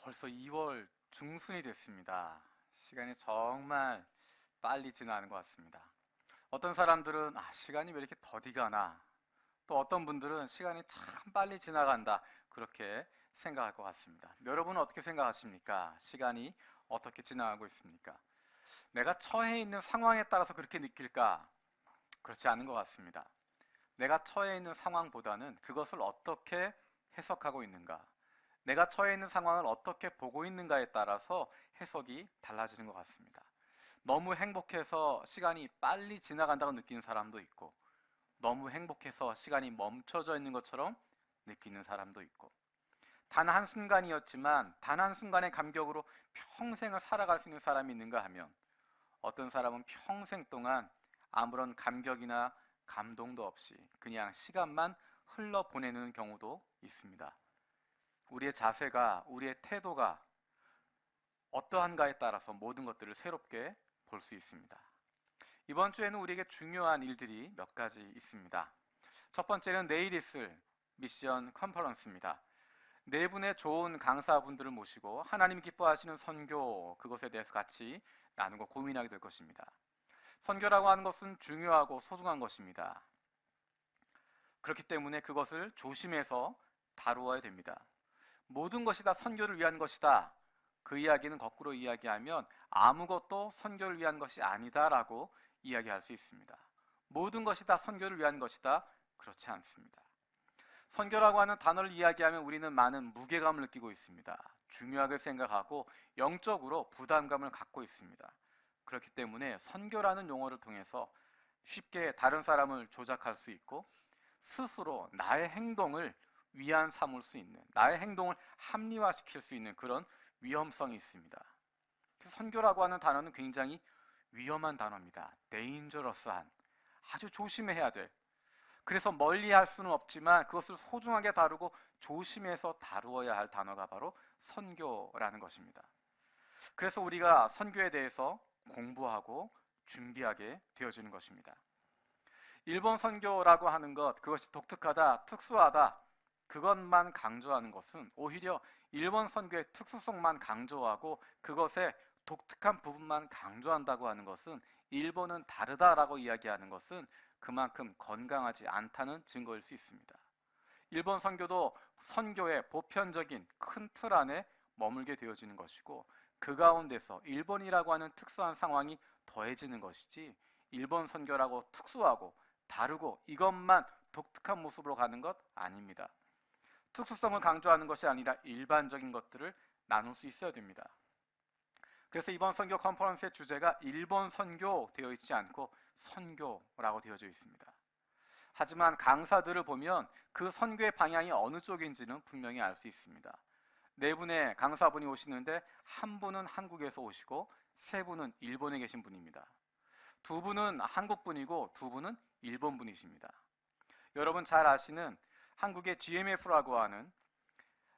벌써 2월 중순이 됐습니다. 시간이 정말 빨리 지나는 것 같습니다. 어떤 사람들은 시간이 왜 이렇게 더디 가나, 또 어떤 분들은 시간이 참 빨리 지나간다, 그렇게 생각할 것 같습니다. 여러분은 어떻게 생각하십니까? 시간이 어떻게 지나가고 있습니까? 내가 처해 있는 상황에 따라서 그렇게 느낄까? 그렇지 않은 것 같습니다. 내가 처해 있는 상황보다는 그것을 어떻게 해석하고 있는가, 내가 처해 있는 상황을 어떻게 보고 있는가에 따라서 해석이 달라지는 것 같습니다. 너무 행복해서 시간이 빨리 지나간다고 느끼는 사람도 있고, 너무 행복해서 시간이 멈춰져 있는 것처럼 느끼는 사람도 있고, 단 한순간이었지만 단 한순간의 감격으로 평생을 살아갈 수 있는 사람이 있는가 하면, 어떤 사람은 평생 동안 아무런 감격이나 감동도 없이 그냥 시간만 흘러보내는 경우도 있습니다. 우리의 자세가, 우리의 태도가 어떠한가에 따라서 모든 것들을 새롭게 볼 수 있습니다. 이번 주에는 우리에게 중요한 일들이 몇 가지 있습니다. 첫 번째는 내일 있을 미션 컨퍼런스입니다. 네 분의 좋은 강사분들을 모시고 하나님 기뻐하시는 선교, 그것에 대해서 같이 나누고 고민하게 될 것입니다. 선교라고 하는 것은 중요하고 소중한 것입니다. 그렇기 때문에 그것을 조심해서 다루어야 됩니다. 모든 것이 다 선교를 위한 것이다, 그 이야기는 거꾸로 이야기하면 아무것도 선교를 위한 것이 아니다라고 이야기할 수 있습니다. 모든 것이 다 선교를 위한 것이다, 그렇지 않습니다. 선교라고 하는 단어를 이야기하면 우리는 많은 무게감을 느끼고 있습니다. 중요하게 생각하고 영적으로 부담감을 갖고 있습니다. 그렇기 때문에 선교라는 용어를 통해서 쉽게 다른 사람을 조작할 수 있고, 스스로 나의 행동을 위안 삼을 수 있는, 나의 행동을 합리화시킬 수 있는 그런 위험성이 있습니다. 선교라고 하는 단어는 굉장히 위험한 단어입니다. dangerous한, 아주 조심해야 돼. 그래서 멀리 할 수는 없지만 그것을 소중하게 다루고 조심해서 다루어야 할 단어가 바로 선교라는 것입니다. 그래서 우리가 선교에 대해서 공부하고 준비하게 되어지는 것입니다. 일본 선교라고 하는 것, 그것이 독특하다, 특수하다, 그것만 강조하는 것은 오히려 일본 선교의 특수성만 강조하고 그것의 독특한 부분만 강조한다고 하는 것은, 일본은 다르다라고 이야기하는 것은 그만큼 건강하지 않다는 증거일 수 있습니다. 일본 선교도 선교의 보편적인 큰 틀 안에 머물게 되어지는 것이고, 그 가운데서 일본이라고 하는 특수한 상황이 더해지는 것이지, 일본 선교라고 특수하고 다르고 이것만 독특한 모습으로 가는 것 아닙니다. 특수성을 강조하는 것이 아니라 일반적인 것들을 나눌 수 있어야 됩니다. 그래서 이번 선교 컨퍼런스의 주제가 일본 선교 되어 있지 않고 선교라고 되어져 있습니다. 하지만 강사들을 보면 그 선교의 방향이 어느 쪽인지는 분명히 알 수 있습니다. 네 분의 강사분이 오시는데 한 분은 한국에서 오시고 세 분은 일본에 계신 분입니다. 두 분은 한국 분이고 두 분은 일본 분이십니다. 여러분 잘 아시는 한국의 GMF라고 하는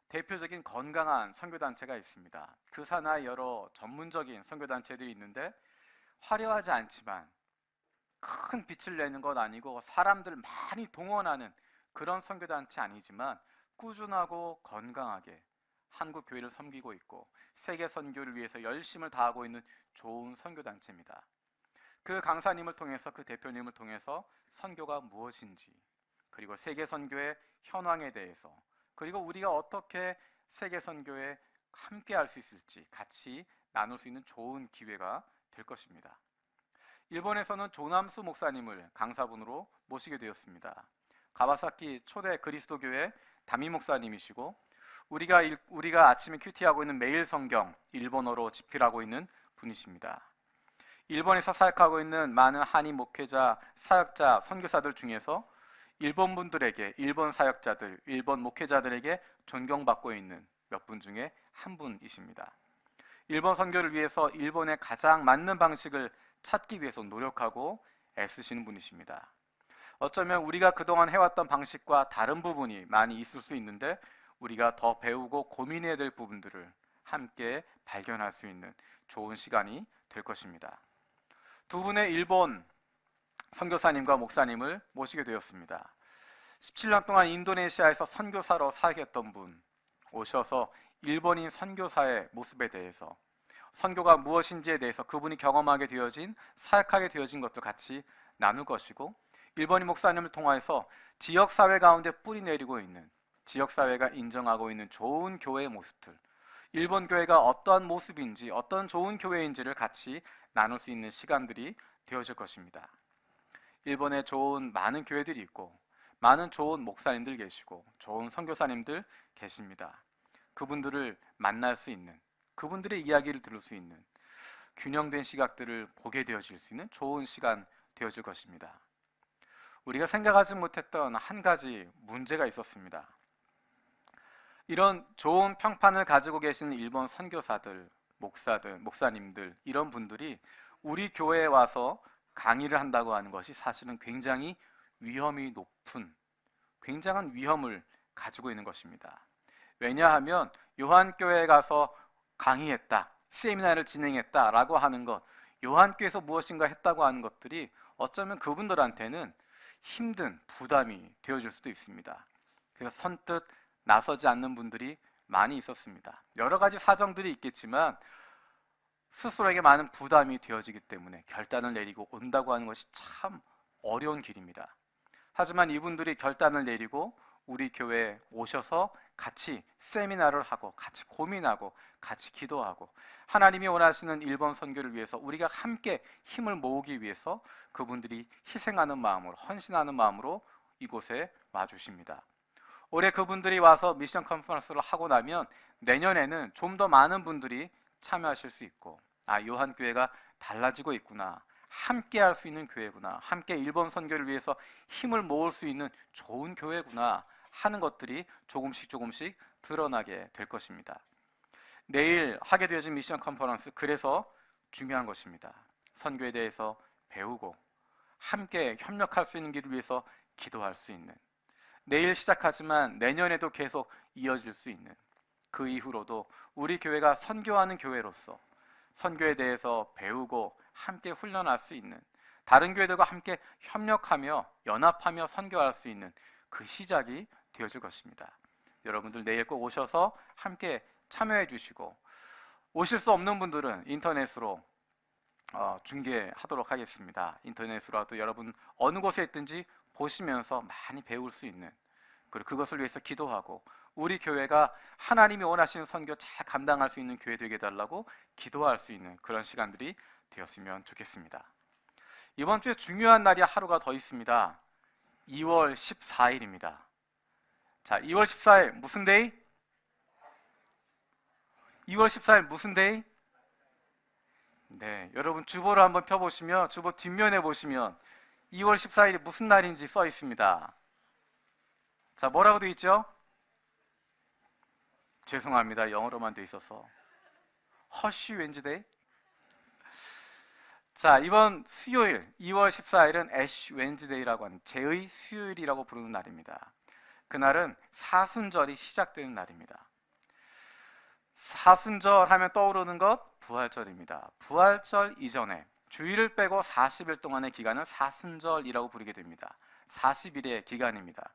대표적인 건강한 선교단체가 있습니다. 그 산하에 여러 전문적인 선교단체들이 있는데, 화려하지 않지만 큰 빛을 내는 것 아니고 사람들 많이 동원하는 그런 선교단체 아니지만 꾸준하고 건강하게 한국 교회를 섬기고 있고 세계 선교를 위해서 열심을 다하고 있는 좋은 선교단체입니다. 그 강사님을 통해서, 그 대표님을 통해서 선교가 무엇인지, 그리고 세계 선교의 현황에 대해서, 그리고 우리가 어떻게 세계 선교에 함께 할 수 있을지 같이 나눌 수 있는 좋은 기회가 될 것입니다. 일본에서는 조남수 목사님을 강사분으로 모시게 되었습니다. 가와사키 초대 그리스도교회 담임 목사님이시고, 우리가 아침에 큐티하고 있는 매일 성경 일본어로 집필하고 있는 분이십니다. 일본에서 사역하고 있는 많은 한인 목회자, 사역자, 선교사들 중에서 일본 분들에게, 일본 사역자들, 일본 목회자들에게 존경받고 있는 몇 분 중에 한 분이십니다. 일본 선교를 위해서 일본에 가장 맞는 방식을 찾기 위해서 노력하고 애쓰시는 분이십니다. 어쩌면 우리가 그동안 해왔던 방식과 다른 부분이 많이 있을 수 있는데, 우리가 더 배우고 고민해야 될 부분들을 함께 발견할 수 있는 좋은 시간이 될 것입니다. 두 분의 일본 선교사님과 목사님을 모시게 되었습니다. 17년 동안 인도네시아에서 선교사로 사역했던 분 오셔서 일본인 선교사의 모습에 대해서, 선교가 무엇인지에 대해서 그분이 경험하게 되어진, 사역하게 되어진 것도 같이 나눌 것이고, 일본인 목사님을 통해서 지역사회 가운데 뿌리 내리고 있는, 지역사회가 인정하고 있는 좋은 교회의 모습들, 일본 교회가 어떠한 모습인지, 어떤 좋은 교회인지를 같이 나눌 수 있는 시간들이 되어질 것입니다. 일본에 좋은 많은 교회들이 있고, 많은 좋은 목사님들 계시고, 좋은 선교사님들 계십니다. 그분들을 만날 수 있는, 그분들의 이야기를 들을 수 있는, 균형된 시각들을 보게 되어질 수 있는 좋은 시간 되어질 것입니다. 우리가 생각하지 못했던 한 가지 문제가 있었습니다. 이런 좋은 평판을 가지고 계시는 일본 선교사들, 목사들, 목사님들, 이런 분들이 우리 교회에 와서 강의를 한다고 하는 것이 사실은 굉장히 위험이 높은, 굉장한 위험을 가지고 있는 것입니다. 왜냐하면 요한교회에 가서 강의했다, 세미나를 진행했다라고 하는 것, 요한교회에서 무엇인가 했다고 하는 것들이 어쩌면 그분들한테는 힘든 부담이 되어질 수도 있습니다. 그래서 선뜻 나서지 않는 분들이 많이 있었습니다. 여러 가지 사정들이 있겠지만 스스로에게 많은 부담이 되어지기 때문에 결단을 내리고 온다고 하는 것이 참 어려운 길입니다. 하지만 이분들이 결단을 내리고 우리 교회에 오셔서 같이 세미나를 하고, 같이 고민하고, 같이 기도하고, 하나님이 원하시는 일본 선교를 위해서 우리가 함께 힘을 모으기 위해서 그분들이 희생하는 마음으로, 헌신하는 마음으로 이곳에 와주십니다. 올해 그분들이 와서 미션 컨퍼런스를 하고 나면 내년에는 좀 더 많은 분들이 참여하실 수 있고, 요한교회가 달라지고 있구나, 함께 할 수 있는 교회구나, 함께 일본 선교를 위해서 힘을 모을 수 있는 좋은 교회구나 하는 것들이 조금씩 드러나게 될 것입니다. 내일 하게 되어진 미션 컨퍼런스, 그래서 중요한 것입니다. 선교에 대해서 배우고 함께 협력할 수 있는 길을 위해서 기도할 수 있는, 내일 시작하지만 내년에도 계속 이어질 수 있는, 그 이후로도 우리 교회가 선교하는 교회로서 선교에 대해서 배우고 함께 훈련할 수 있는, 다른 교회들과 함께 협력하며 연합하며 선교할 수 있는 그 시작이 되어질 것입니다. 여러분들 내일 꼭 오셔서 함께 참여해 주시고, 오실 수 없는 분들은 인터넷으로 중계하도록 하겠습니다. 인터넷으로라도 여러분 어느 곳에 있든지 보시면서 많이 배울 수 있는, 그리고 그것을 위해서 기도하고 우리 교회가 하나님이 원하시는 선교 잘 감당할 수 있는 교회 되게 해달라고 기도할 수 있는 그런 시간들이 되었으면 좋겠습니다. 이번 주에 중요한 날이 하루가 더 있습니다. 2월 14일입니다. 자, 2월 14일 무슨 데이? 2월 14일 무슨 데이? 네, 여러분 주보를 한번 펴보시면, 주보 뒷면에 보시면 2월 14일이 무슨 날인지 써 있습니다. 자, 뭐라고 되어 있죠? 죄송합니다, 영어로만 되어 있어서. 허쉬 웬즈데이? 자, 이번 수요일 2월 14일은 애쉬 웬즈데이라고 하는 제의 수요일이라고 부르는 날입니다. 그날은 사순절이 시작되는 날입니다. 사순절 하면 떠오르는 것, 부활절입니다. 부활절 이전에 주일을 빼고 40일 동안의 기간을 사순절이라고 부르게 됩니다. 40일의 기간입니다.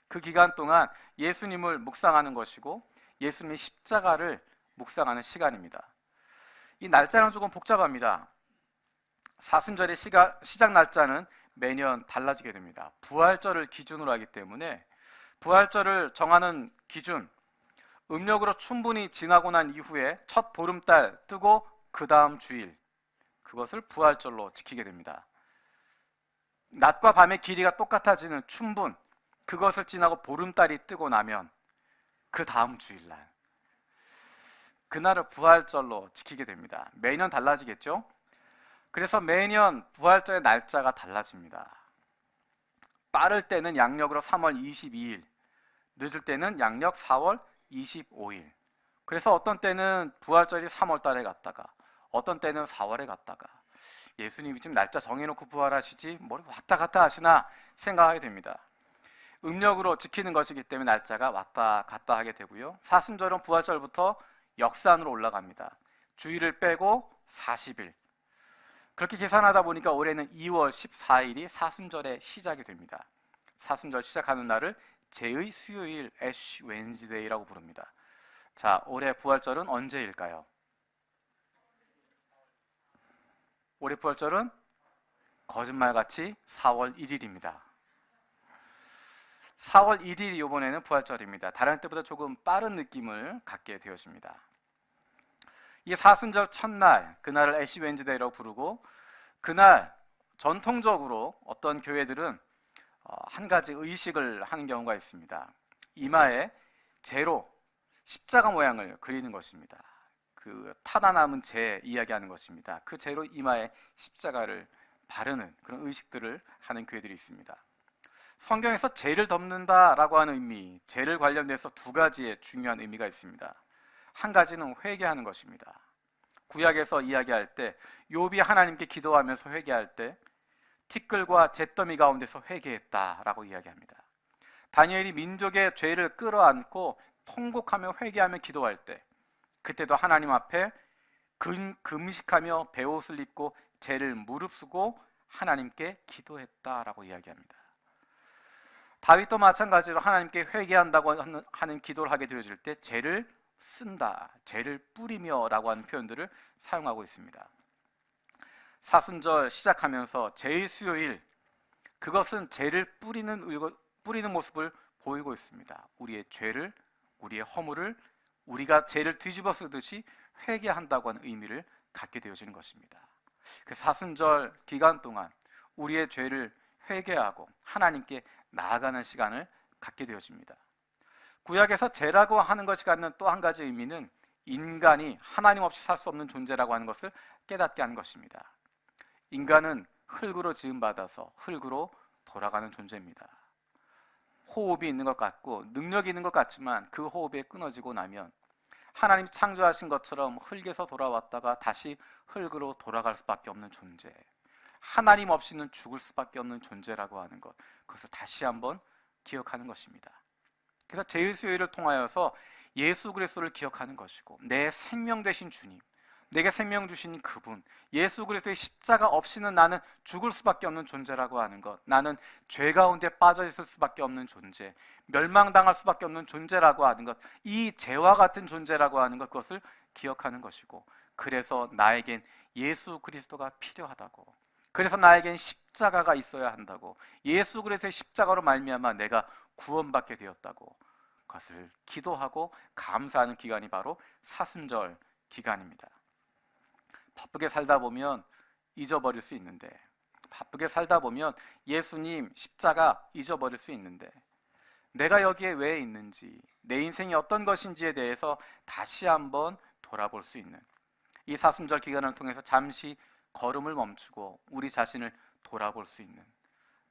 그 기간 동안 예수님을 묵상하는 것이고 예수님의 십자가를 묵상하는 시간입니다. 이 날짜는 조금 복잡합니다. 사순절의 시작 날짜는 매년 달라지게 됩니다. 부활절을 기준으로 하기 때문에 부활절을 정하는 기준, 음력으로 충분히 지나고 난 이후에 첫 보름달 뜨고 그 다음 주일, 그것을 부활절로 지키게 됩니다. 낮과 밤의 길이가 똑같아지는 춘분, 그것을 지나고 보름달이 뜨고 나면 그 다음 주일날, 그날을 부활절로 지키게 됩니다. 매년 달라지겠죠? 그래서 매년 부활절의 날짜가 달라집니다. 빠를 때는 양력으로 3월 22일, 늦을 때는 양력 4월 25일. 그래서 어떤 때는 부활절이 3월 달에 갔다가 어떤 때는 4월에 갔다가, 예수님이 지금 날짜 정해놓고 부활하시지 뭘 왔다 갔다 하시나 생각하게 됩니다. 음력으로 지키는 것이기 때문에 날짜가 왔다 갔다 하게 되고요. 사순절은 부활절부터 역산으로 올라갑니다. 주일을 빼고 40일. 그렇게 계산하다 보니까 올해는 2월 14일이 사순절의 시작이 됩니다. 사순절 시작하는 날을 제의 수요일, 애쉬 웬즈데이라고 부릅니다. 자, 올해 부활절은 언제일까요? 올해 부활절은 거짓말같이 4월 1일입니다. 4월 1일이 이번에는 부활절입니다. 다른 때보다 조금 빠른 느낌을 갖게 되었습니다. 이 사순절 첫날, 그날을 애쉬 웬즈데이라고 부르고, 그날 전통적으로 어떤 교회들은 한 가지 의식을 하는 경우가 있습니다. 이마에 재로 십자가 모양을 그리는 것입니다. 그 타다 남은 재 이야기하는 것입니다. 그 재로 이마에 십자가를 바르는 그런 의식들을 하는 교회들이 있습니다. 성경에서 죄를 덮는다라고 하는 의미, 죄를 관련돼서 두 가지의 중요한 의미가 있습니다. 한 가지는 회개하는 것입니다. 구약에서 이야기할 때 욥이 하나님께 기도하면서 회개할 때 티끌과 잿더미 가운데서 회개했다라고 이야기합니다. 다니엘이 민족의 죄를 끌어안고 통곡하며 회개하며 기도할 때 그때도 하나님 앞에 금식하며 베옷을 입고 죄를 무릅쓰고 하나님께 기도했다라고 이야기합니다. 다윗도 마찬가지로 하나님께 회개한다고 하는 기도를 하게 되어질 때 죄를 쓴다, 죄를 뿌리며 라고 하는 표현들을 사용하고 있습니다. 사순절 시작하면서 죄의 수요일, 그것은 죄를 뿌리는 모습을 보이고 있습니다. 우리의 죄를, 우리의 허물을 우리가 죄를 뒤집어 쓰듯이 회개한다고 하는 의미를 갖게 되어지는 것입니다. 그 사순절 기간 동안 우리의 죄를 회개하고 하나님께 나아가는 시간을 갖게 되어집니다. 구약에서 죄라고 하는 것이 갖는 또 한 가지 의미는 인간이 하나님 없이 살 수 없는 존재라고 하는 것을 깨닫게 하는 것입니다. 인간은 흙으로 지음받아서 흙으로 돌아가는 존재입니다. 호흡이 있는 것 같고 능력이 있는 것 같지만 그 호흡이 끊어지고 나면 하나님 창조하신 것처럼 흙에서 돌아왔다가 다시 흙으로 돌아갈 수밖에 없는 존재, 하나님 없이는 죽을 수밖에 없는 존재라고 하는 것, 그것을 다시 한번 기억하는 것입니다. 그래서 제일수요일을 통하여서 예수 그리스도를 기억하는 것이고, 내 생명 되신 주님, 내게 생명 주신 그분, 예수 그리스도의 십자가 없이는 나는 죽을 수밖에 없는 존재라고 하는 것, 나는 죄 가운데 빠져 있을 수밖에 없는 존재, 멸망당할 수밖에 없는 존재라고 하는 것, 이 죄와 같은 존재라고 하는 것, 그것을 기억하는 것이고, 그래서 나에겐 예수 그리스도가 필요하다고, 그래서 나에겐 십자가가 있어야 한다고, 예수 그리스도의 십자가로 말미암아 내가 구원받게 되었다고, 그것을 기도하고 감사하는 기간이 바로 사순절 기간입니다. 바쁘게 살다 보면 잊어버릴 수 있는데, 바쁘게 살다 보면 예수님 십자가 잊어버릴 수 있는데, 내가 여기에 왜 있는지, 내 인생이 어떤 것인지에 대해서 다시 한번 돌아볼 수 있는 이 사순절 기간을 통해서 잠시 걸음을 멈추고 우리 자신을 돌아볼 수 있는,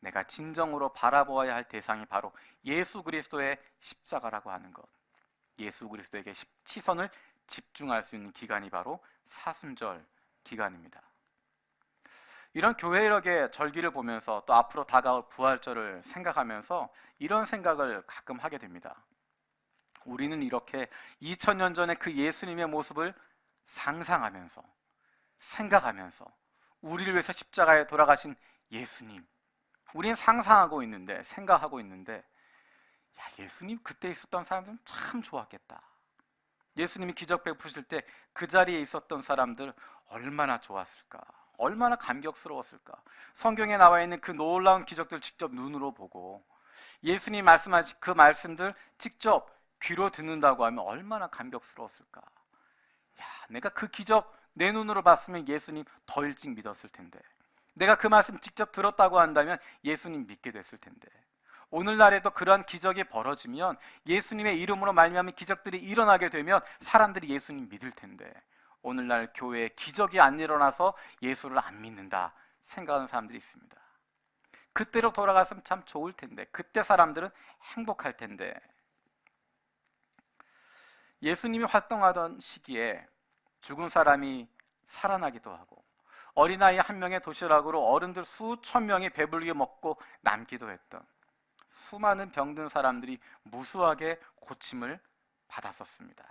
내가 진정으로 바라보아야 할 대상이 바로 예수 그리스도의 십자가라고 하는 것, 예수 그리스도에게 시선을 집중할 수 있는 기간이 바로 사순절 기간입니다. 이런 교회력의 절기를 보면서 또 앞으로 다가올 부활절을 생각하면서 이런 생각을 가끔 하게 됩니다. 우리는 이렇게 2000년 전에 그 예수님의 모습을 상상하면서, 생각하면서 우리를 위해서 십자가에 돌아가신 예수님, 우리는 상상하고 있는데, 생각하고 있는데, 야, 예수님 그때 있었던 사람들은 참 좋았겠다. 예수님이 기적 베푸실 때 그 자리에 있었던 사람들 얼마나 좋았을까, 얼마나 감격스러웠을까. 성경에 나와 있는 그 놀라운 기적들 직접 눈으로 보고 예수님 말씀하신 그 말씀들 직접 귀로 듣는다고 하면 얼마나 감격스러웠을까. 야, 내가 그 기적 내 눈으로 봤으면 예수님 더 일찍 믿었을 텐데, 내가 그 말씀 직접 들었다고 한다면 예수님 믿게 됐을 텐데, 오늘날에도 그러한 기적이 벌어지면, 예수님의 이름으로 말미암은 기적들이 일어나게 되면 사람들이 예수님 믿을 텐데, 오늘날 교회에 기적이 안 일어나서 예수를 안 믿는다 생각하는 사람들이 있습니다. 그때로 돌아갔으면 참 좋을 텐데, 그때 사람들은 행복할 텐데. 예수님이 활동하던 시기에 죽은 사람이 살아나기도 하고, 어린아이 한 명의 도시락으로 어른들 수천 명이 배불리게 먹고 남기도 했던, 수많은 병든 사람들이 무수하게 고침을 받았었습니다.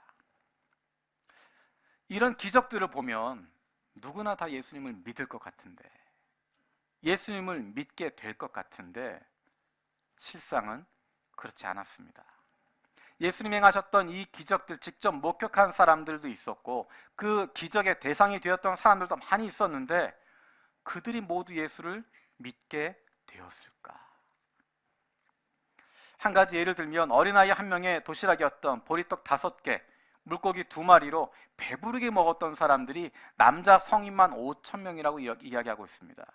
이런 기적들을 보면 누구나 다 예수님을 믿을 것 같은데, 예수님을 믿게 될 것 같은데, 실상은 그렇지 않았습니다. 예수님이 행하셨던 이 기적들 직접 목격한 사람들도 있었고 그 기적의 대상이 되었던 사람들도 많이 있었는데 그들이 모두 예수를 믿게 되었을까? 한 가지 예를 들면 어린아이 한 명의 도시락이었던 보리떡 5개, 물고기 2마리로 배부르게 먹었던 사람들이 남자 성인만 5천 명이라고 이야기하고 있습니다.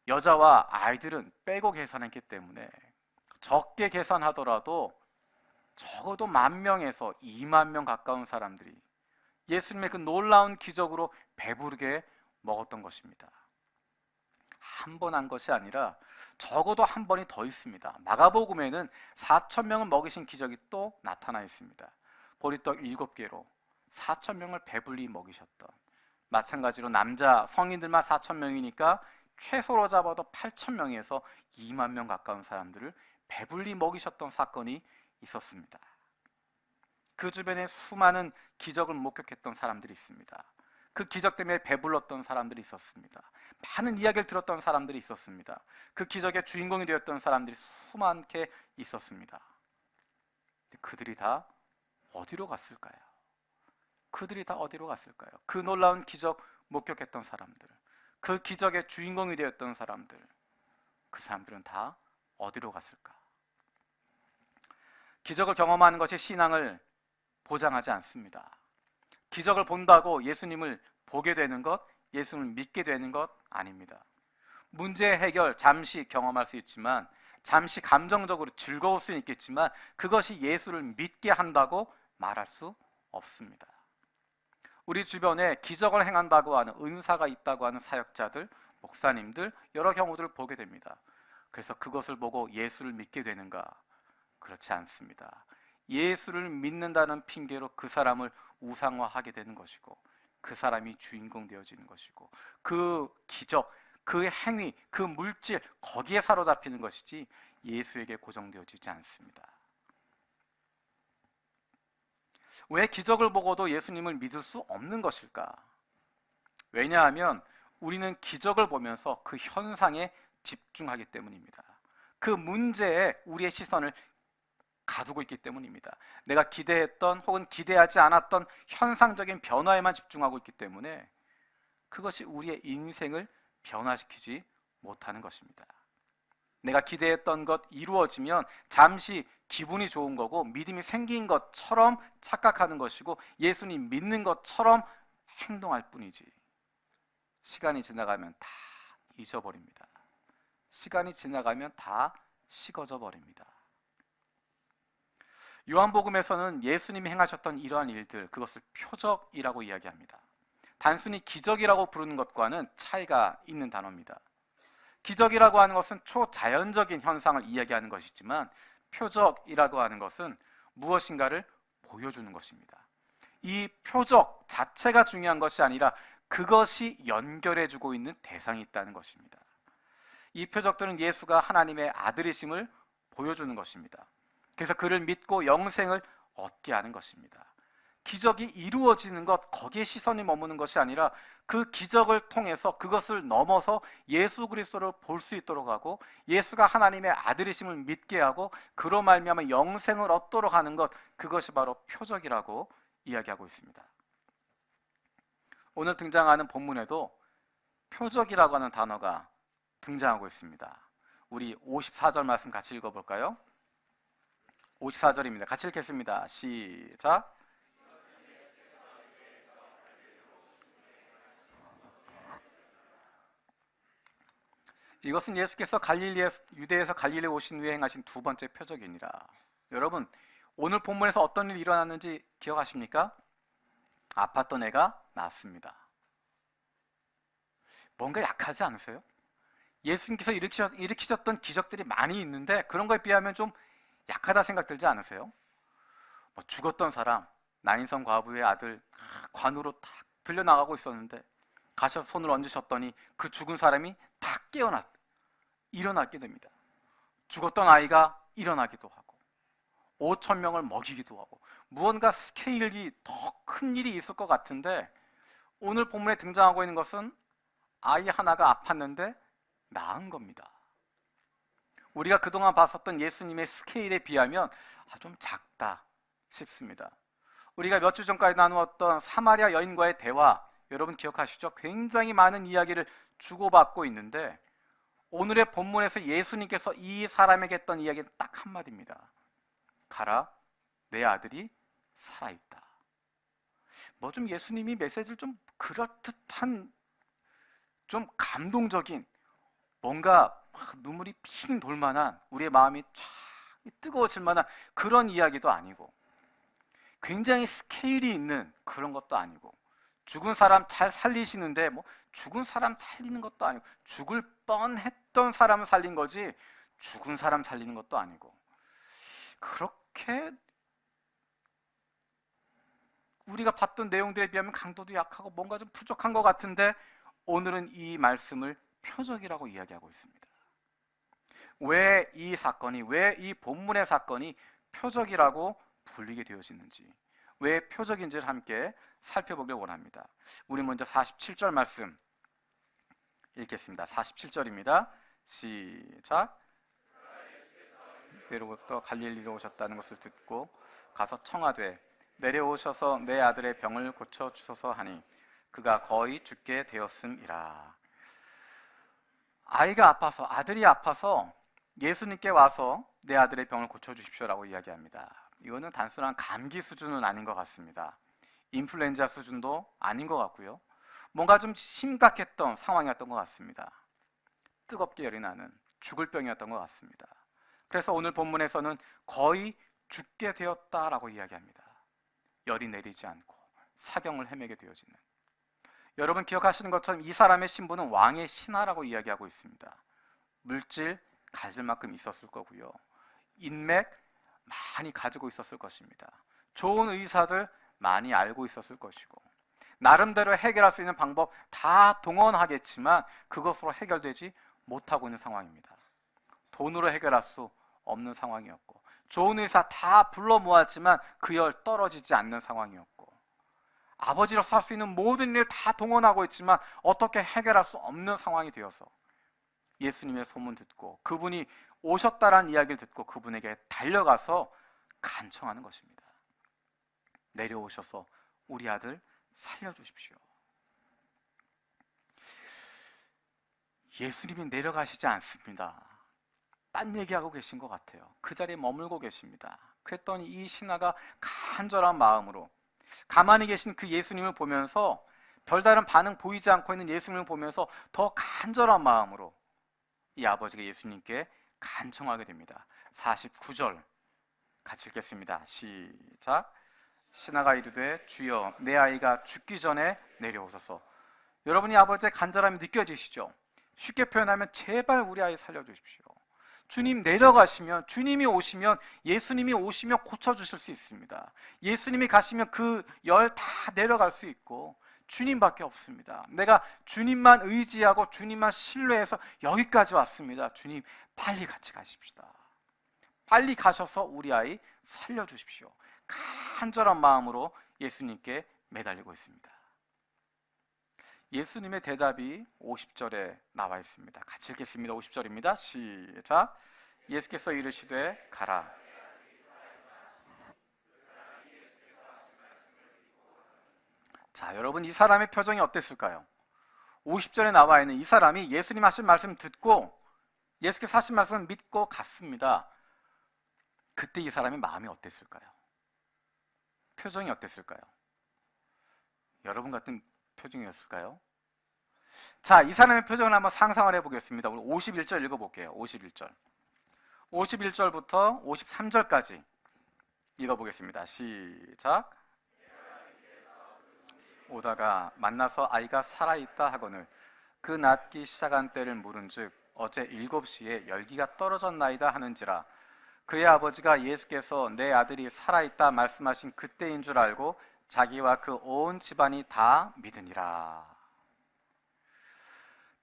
여자와 아이들은 빼고 계산했기 때문에 적게 계산하더라도 적어도 10,000명에서 20,000명 가까운 사람들이 예수님의 그 놀라운 기적으로 배부르게 먹었던 것입니다. 한 번 한 것이 아니라 적어도 한 번이 더 있습니다. 마가복음에는 4,000명을 먹이신 기적이 또 나타나 있습니다. 보리떡 7개로 4,000명을 배불리 먹이셨던, 마찬가지로 남자 성인들만 4,000명이니까 최소로 잡아도 8,000명에서 20,000명 가까운 사람들을 배불리 먹이셨던 사건이 있었습니다. 그 주변에 수많은 기적을 목격했던 사람들이 있습니다. 그 기적 때문에 배불렀던 사람들이 있었습니다. 많은 이야기를 들었던 사람들이 있었습니다. 그 기적의 주인공이 되었던 사람들이 수많게 있었습니다. 그들이 다 어디로 갔을까요? 그들이 다 어디로 갔을까요? 그 놀라운 기적 목격했던 사람들, 그 기적의 주인공이 되었던 사람들, 그 사람들은 다 어디로 갔을까? 기적을 경험하는 것이 신앙을 보장하지 않습니다. 기적을 본다고 예수님을 보게 되는 것, 예수님을 믿게 되는 것 아닙니다. 문제 해결 잠시 경험할 수 있지만, 잠시 감정적으로 즐거울 수는 있겠지만 그것이 예수를 믿게 한다고 말할 수 없습니다. 우리 주변에 기적을 행한다고 하는, 은사가 있다고 하는 사역자들, 목사님들, 여러 경우들을 보게 됩니다. 그래서 그것을 보고 예수를 믿게 되는가? 그렇지 않습니다. 예수를 믿는다는 핑계로 그 사람을 우상화하게 되는 것이고, 그 사람이 주인공 되어지는 것이고, 그 기적, 그 행위, 그 물질, 거기에 사로잡히는 것이지 예수에게 고정되어지지 않습니다. 왜 기적을 보고도 예수님을 믿을 수 없는 것일까? 왜냐하면 우리는 기적을 보면서 그 현상에 집중하기 때문입니다. 그 문제에 우리의 시선을 가두고 있기 때문입니다. 내가 기대했던 혹은 기대하지 않았던 현상적인 변화에만 집중하고 있기 때문에 그것이 우리의 인생을 변화시키지 못하는 것입니다. 내가 기대했던 것 이루어지면 잠시 기분이 좋은 거고 믿음이 생긴 것처럼 착각하는 것이고 예수님 믿는 것처럼 행동할 뿐이지, 시간이 지나가면 다 잊어버립니다. 시간이 지나가면 다 식어져 버립니다. 요한복음에서는 예수님이 행하셨던 이러한 일들, 그것을 표적이라고 이야기합니다. 단순히 기적이라고 부르는 것과는 차이가 있는 단어입니다. 기적이라고 하는 것은 초자연적인 현상을 이야기하는 것이지만 표적이라고 하는 것은 무엇인가를 보여주는 것입니다. 이 표적 자체가 중요한 것이 아니라 그것이 연결해주고 있는 대상이 있다는 것입니다. 이 표적들은 예수가 하나님의 아들이심을 보여주는 것입니다. 그래서 그를 믿고 영생을 얻게 하는 것입니다. 기적이 이루어지는 것, 거기에 시선이 머무는 것이 아니라 그 기적을 통해서 그것을 넘어서 예수 그리스도를 볼 수 있도록 하고 예수가 하나님의 아들이심을 믿게 하고 그로 말미암아 영생을 얻도록 하는 것, 그것이 바로 표적이라고 이야기하고 있습니다. 오늘 등장하는 본문에도 표적이라고 하는 단어가 등장하고 있습니다. 우리 54절 말씀 같이 읽어볼까요? 54절입니다. 같이 읽겠습니다. 시작. 이것은 예수께서 유대에서 갈릴리에 오신 후에 행하신 두 번째 표적이니라. 여러분, 오늘 본문에서 어떤 일이 일어났는지 기억하십니까? 아팠던 애가 나았습니다. 뭔가 약하지 않으세요? 예수님께서 일으키셨던 기적들이 많이 있는데 그런 거에 비하면 좀 약하다 생각 들지 않으세요? 죽었던 사람, 나인성 과부의 아들 관으로 탁 들려나가고 있었는데 가셔서 손을 얹으셨더니 그 죽은 사람이 다 일어나게 됩니다. 죽었던 아이가 일어나기도 하고 5,000명을 먹이기도 하고 무언가 스케일이 더 큰 일이 있을 것 같은데 오늘 본문에 등장하고 있는 것은 아이 하나가 아팠는데 나은 겁니다. 우리가 그동안 봤었던 예수님의 스케일에 비하면 좀 작다 싶습니다. 우리가 몇 주 전까지 나누었던 사마리아 여인과의 대화, 여러분 기억하시죠? 굉장히 많은 이야기를 주고받고 있는데 오늘의 본문에서 예수님께서 이 사람에게 했던 이야기는 딱 한마디입니다. 가라, 내 아들이 살아있다. 뭐 좀 예수님이 메시지를 좀 그럴듯한, 좀 감동적인, 뭔가 눈물이 핑 돌만한, 우리의 마음이 쫙 뜨거워질 만한 그런 이야기도 아니고, 굉장히 스케일이 있는 그런 것도 아니고, 죽은 사람 잘 살리시는데 뭐 죽은 사람 살리는 것도 아니고, 죽을 뻔했던 사람을 살린 거지 죽은 사람 살리는 것도 아니고, 그렇게 우리가 봤던 내용들에 비하면 강도도 약하고 뭔가 좀 부족한 것 같은데 오늘은 이 말씀을 표적이라고 이야기하고 있습니다. 왜 이 사건이, 왜 이 본문의 사건이 표적이라고 불리게 되어지는지, 왜 표적인지를 함께 살펴보길 원합니다. 우리 먼저 47절 말씀 읽겠습니다. 47절입니다. 시작. 그로부터 갈릴리로 오셨다는 것을 듣고 가서 청하되 내려오셔서 내 아들의 병을 고쳐 주소서 하니 그가 거의 죽게 되었음이라. 아이가 아파서, 아들이 아파서 예수님께 와서 내 아들의 병을 고쳐 주십시오라고 이야기합니다. 이거는 단순한 감기 수준은 아닌 것 같습니다. 인플루엔자 수준도 아닌 것 같고요. 뭔가 좀 심각했던 상황이었던 것 같습니다. 뜨겁게 열이 나는 죽을 병이었던 것 같습니다. 그래서 오늘 본문에서는 거의 죽게 되었다라고 이야기합니다. 열이 내리지 않고 사경을 헤매게 되어지는. 여러분 기억하시는 것처럼 이 사람의 신분은 왕의 신하라고 이야기하고 있습니다. 물질 가질 만큼 있었을 거고요. 인맥 많이 가지고 있었을 것입니다. 좋은 의사들 많이 알고 있었을 것이고, 나름대로 해결할 수 있는 방법 다 동원하겠지만 그것으로 해결되지 못하고 있는 상황입니다. 돈으로 해결할 수 없는 상황이었고, 좋은 의사 다 불러 모았지만 그 열 떨어지지 않는 상황이었고, 아버지로서 할 수 있는 모든 일을 다 동원하고 있지만 어떻게 해결할 수 없는 상황이 되어서 예수님의 소문 듣고 그분이 오셨다라는 이야기를 듣고 그분에게 달려가서 간청하는 것입니다. 내려오셔서 우리 아들 살려주십시오. 예수님이 내려가시지 않습니다. 딴 얘기하고 계신 것 같아요. 그 자리에 머물고 계십니다. 그랬더니 이 신하가 간절한 마음으로 가만히 계신 그 예수님을 보면서, 별다른 반응 보이지 않고 있는 예수님을 보면서 더 간절한 마음으로 이 아버지가 예수님께 간청하게 됩니다. 49절 같이 읽겠습니다. 시작. 신하가 이르되 주여 내 아이가 죽기 전에 내려오소서. 여러분이 아버지의 간절함이 느껴지시죠? 쉽게 표현하면 제발 우리 아이 살려주십시오. 주님 내려가시면, 주님이 오시면, 예수님이 오시면 고쳐주실 수 있습니다. 예수님이 가시면 그 열 다 내려갈 수 있고 주님밖에 없습니다. 내가 주님만 의지하고 주님만 신뢰해서 여기까지 왔습니다. 주님 빨리 같이 가십시다. 빨리 가셔서 우리 아이 살려주십시오. 간절한 마음으로 예수님께 매달리고 있습니다. 예수님의 대답이 50절에 나와 있습니다. 같이 읽겠습니다. 50절입니다. 시작. 예수께서 이르시되 가라. 자, 여러분 이 사람의 표정이 어땠을까요? 50절에 나와 있는 이 사람이 예수님 하신 말씀 듣고 예수께서 하신 말씀을 믿고 갔습니다. 그때 이 사람의 마음이 어땠을까요? 표정이 어땠을까요? 여러분 같은 표정이었을까요? 자, 이 사람의 표정을 한번 상상을 해보겠습니다. 우리 51절 읽어볼게요. 51절. 51절부터 53절까지 읽어보겠습니다. 시작. 오다가 만나서 아이가 살아있다 하거늘 그 낫기 시작한 때를 물은즉 어제 7시에 열기가 떨어졌나이다 하는지라. 그의 아버지가 예수께서 내 아들이 살아있다 말씀하신 그때인 줄 알고 자기와 그 온 집안이 다 믿으니라.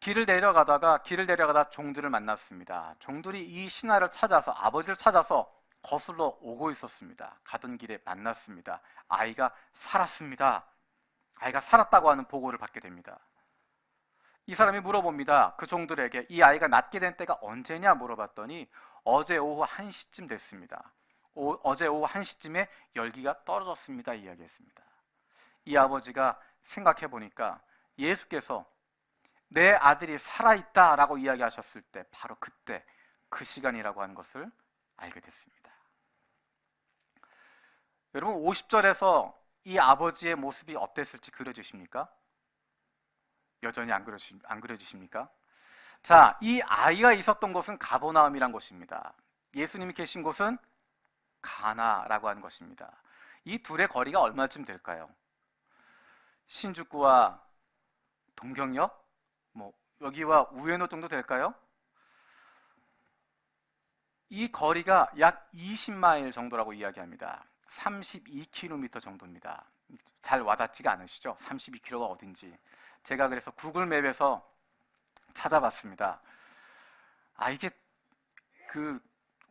길을 내려가다 종들을 만났습니다. 종들이 이 신하를 찾아서, 아버지를 찾아서 거슬러 오고 있었습니다. 가던 길에 만났습니다. 아이가 살았습니다. 아이가 살았다고 하는 보고를 받게 됩니다. 이 사람이 물어봅니다. 그 종들에게 이 아이가 낫게 된 때가 언제냐 물어봤더니 어제 오후 1시쯤 됐습니다. 어제 오후 1시쯤에 열기가 떨어졌습니다. 이야기했습니다. 이 아버지가 생각해 보니까 예수께서 내 아들이 살아있다라고 이야기하셨을 때 바로 그때 그 시간이라고 하는 것을 알게 됐습니다. 여러분 50절에서 이 아버지의 모습이 어땠을지 그려지십니까? 여전히 안 그려지십니까? 자, 이 아이가 있었던 곳은 가버나움이란 곳입니다. 예수님이 계신 곳은 가나라고 하는 것입니다. 이 둘의 거리가 얼마쯤 될까요? 신주쿠와 동경역? 여기와 우에노 정도 될까요? 이 거리가 약 20마일 정도라고 이야기합니다. 32km 정도입니다. 잘 와닿지가 않으시죠? 32km가 어딘지. 제가 그래서 구글 맵에서 찾아봤습니다. 이게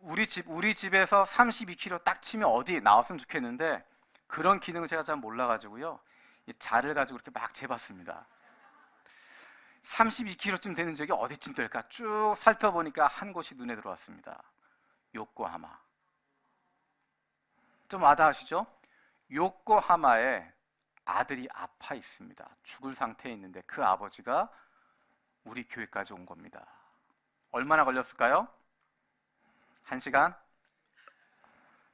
우리 집에서 32km 딱 치면 어디 나왔으면 좋겠는데 그런 기능을 제가 잘 몰라가지고요. 이 자를 가지고 이렇게 막 재봤습니다. 32km쯤 되는 적이 어디쯤 될까 쭉 살펴보니까 한 곳이 눈에 들어왔습니다. 요코하마. 좀 와닿으시죠? 요코하마에 아들이 아파 있습니다. 죽을 상태에 있는데 그 아버지가 우리 교회까지 온 겁니다. 얼마나 걸렸을까요? 1시간?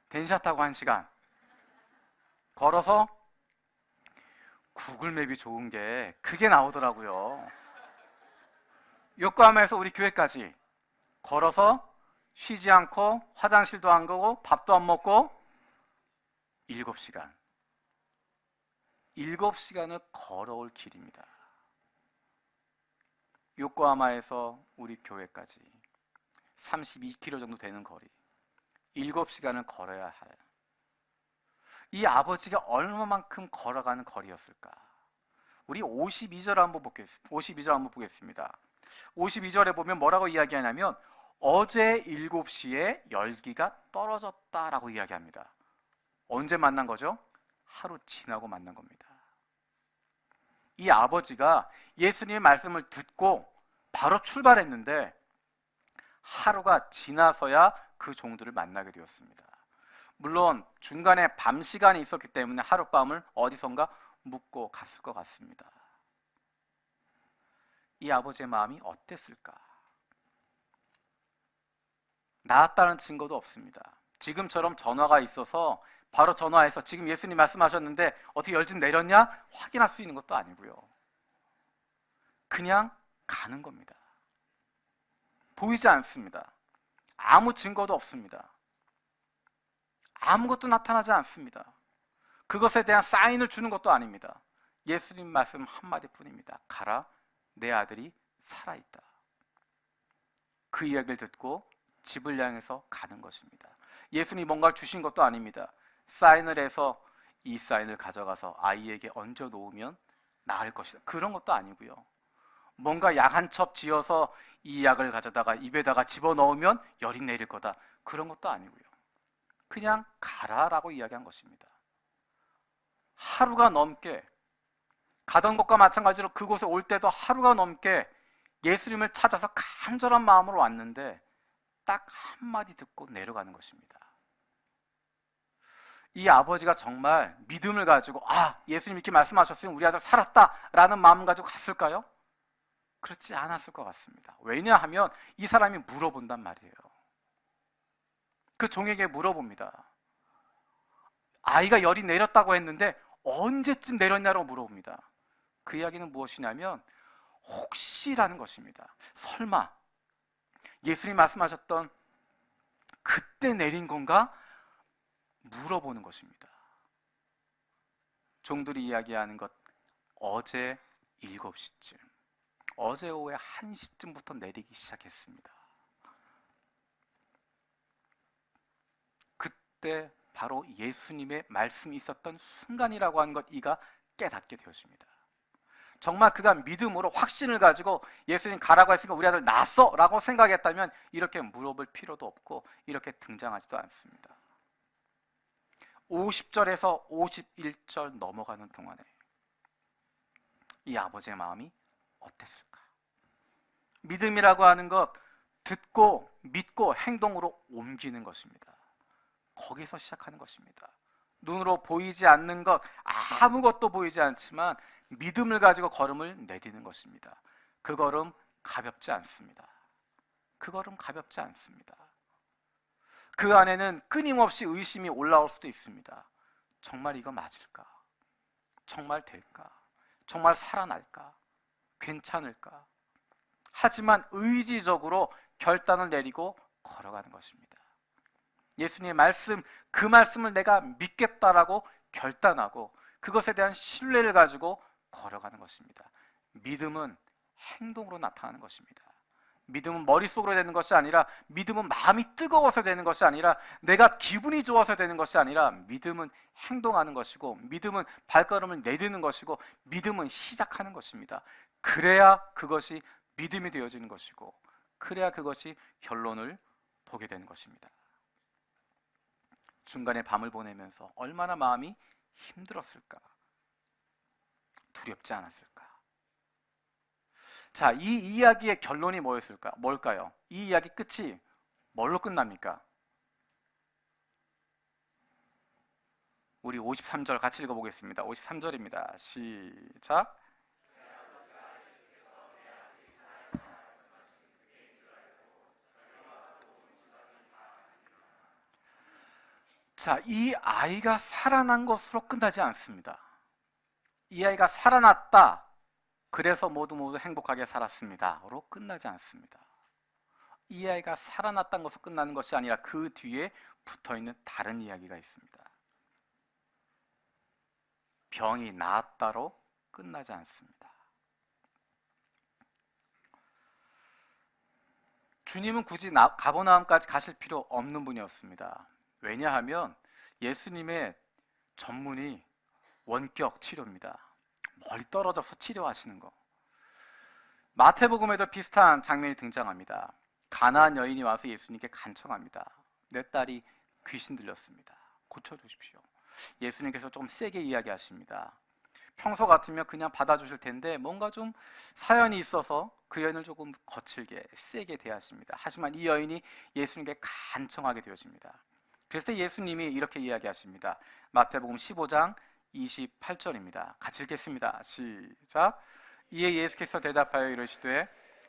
電車 타고 1시간. 걸어서 구글맵이 좋은 게 그게 나오더라고요. 요코하마에서 우리 교회까지 걸어서 쉬지 않고 화장실도 안 가고 밥도 안 먹고 7시간. 7시간을 걸어올 길입니다. 요코하마에서 우리 교회까지 32km 정도 되는 거리. 7시간을 걸어야 할. 이 아버지가 얼마만큼 걸어가는 거리였을까? 우리 52절 한번 보겠습니다. 52절에 보면 뭐라고 이야기하냐면 어제 7시에 열기가 떨어졌다라고 이야기합니다. 언제 만난 거죠? 하루 지나고 만난 겁니다. 이 아버지가 예수님의 말씀을 듣고 바로 출발했는데 하루가 지나서야 그 종들을 만나게 되었습니다. 물론 중간에 밤 시간이 있었기 때문에 하룻밤을 어디선가 묵고 갔을 것 같습니다. 이 아버지의 마음이 어땠을까? 나았다는 증거도 없습니다. 지금처럼 전화가 있어서 바로 전화해서 지금 예수님 말씀하셨는데 어떻게 열진 내렸냐? 확인할 수 있는 것도 아니고요. 그냥 가는 겁니다. 보이지 않습니다. 아무 증거도 없습니다. 아무것도 나타나지 않습니다. 그것에 대한 사인을 주는 것도 아닙니다. 예수님 말씀 한마디뿐입니다. 가라, 내 아들이 살아있다. 그 이야기를 듣고 집을 향해서 가는 것입니다. 예수님이 뭔가를 주신 것도 아닙니다. 사인을 해서 이 사인을 가져가서 아이에게 얹어 놓으면 나을 것이다. 그런 것도 아니고요. 뭔가 약 한 첩 지어서 이 약을 가져다가 입에다가 집어넣으면 열이 내릴 거다. 그런 것도 아니고요. 그냥 가라라고 이야기한 것입니다. 하루가 넘게 가던 곳과 마찬가지로 그곳에 올 때도 하루가 넘게 예수님을 찾아서 간절한 마음으로 왔는데 딱 한마디 듣고 내려가는 것입니다. 이 아버지가 정말 믿음을 가지고 예수님 이렇게 말씀하셨으니 우리 아들 살았다라는 마음 가지고 갔을까요? 그렇지 않았을 것 같습니다. 왜냐하면 이 사람이 물어본단 말이에요. 그 종에게 물어봅니다. 아이가 열이 내렸다고 했는데 언제쯤 내렸냐고 물어봅니다. 그 이야기는 무엇이냐면 혹시라는 것입니다. 설마 예수님 말씀하셨던 그때 내린 건가? 물어보는 것입니다. 종들이 이야기하는 것 어제 7시쯤 어제 오후에 1시쯤부터 내리기 시작했습니다. 그때 바로 예수님의 말씀이 있었던 순간이라고 하는 것 이가 깨닫게 되었습니다. 정말 그가 믿음으로 확신을 가지고 예수님 가라고 했으니까 우리 아들 낳았어 라고 생각했다면 이렇게 물어볼 필요도 없고 이렇게 등장하지도 않습니다. 50절에서 51절 넘어가는 동안에 이 아버지의 마음이 어땠을까? 믿음이라고 하는 것, 듣고 믿고 행동으로 옮기는 것입니다. 거기서 시작하는 것입니다. 눈으로 보이지 않는 것, 아무것도 보이지 않지만 믿음을 가지고 걸음을 내디는 것입니다. 그 걸음 가볍지 않습니다. 그 걸음 가볍지 않습니다. 그 안에는 끊임없이 의심이 올라올 수도 있습니다. 정말 이거 맞을까? 정말 될까? 정말 살아날까? 괜찮을까? 하지만 의지적으로 결단을 내리고 걸어가는 것입니다. 예수님의 말씀, 그 말씀을 내가 믿겠다라고 결단하고 그것에 대한 신뢰를 가지고 걸어가는 것입니다. 믿음은 행동으로 나타나는 것입니다. 믿음은 머릿속으로 되는 것이 아니라, 믿음은 마음이 뜨거워서 되는 것이 아니라, 내가 기분이 좋아서 되는 것이 아니라, 믿음은 행동하는 것이고, 믿음은 발걸음을 내딛는 것이고, 믿음은 시작하는 것입니다. 그래야 그것이 믿음이 되어지는 것이고, 그래야 그것이 결론을 보게 되는 것입니다. 중간에 밤을 보내면서 얼마나 마음이 힘들었을까? 두렵지 않았을까? 자, 이 이야기의 결론이 뭐였을까? 뭘까요? 이 이야기 끝이 뭘로 끝납니까? 우리 53절 같이 읽어보겠습니다. 53절입니다. 시작. 자, 이 아이가 살아난 것으로 끝나지 않습니다. 이 아이가 살아났다, 그래서 모두 행복하게 살았습니다.로 끝나지 않습니다. 이 아이가 살아났다는 것으로 끝나는 것이 아니라 그 뒤에 붙어있는 다른 이야기가 있습니다. 병이 나았다로 끝나지 않습니다. 주님은 굳이 가버나움까지 가실 필요 없는 분이었습니다. 왜냐하면 예수님의 전문이 원격 치료입니다. 멀리 떨어져서 치료하시는 거. 마태복음에도 비슷한 장면이 등장합니다. 가나안 여인이 와서 예수님께 간청합니다. 내 딸이 귀신 들렸습니다. 고쳐주십시오. 예수님께서 조금 세게 이야기하십니다. 평소 같으면 그냥 받아주실 텐데 뭔가 좀 사연이 있어서 그 여인을 조금 거칠게 세게 대하십니다. 하지만 이 여인이 예수님께 간청하게 되어집니다. 그래서 예수님이 이렇게 이야기하십니다. 마태복음 15장 28절입니다. 같이 읽겠습니다. 시작. 이에 예수께서 대답하여 이르시되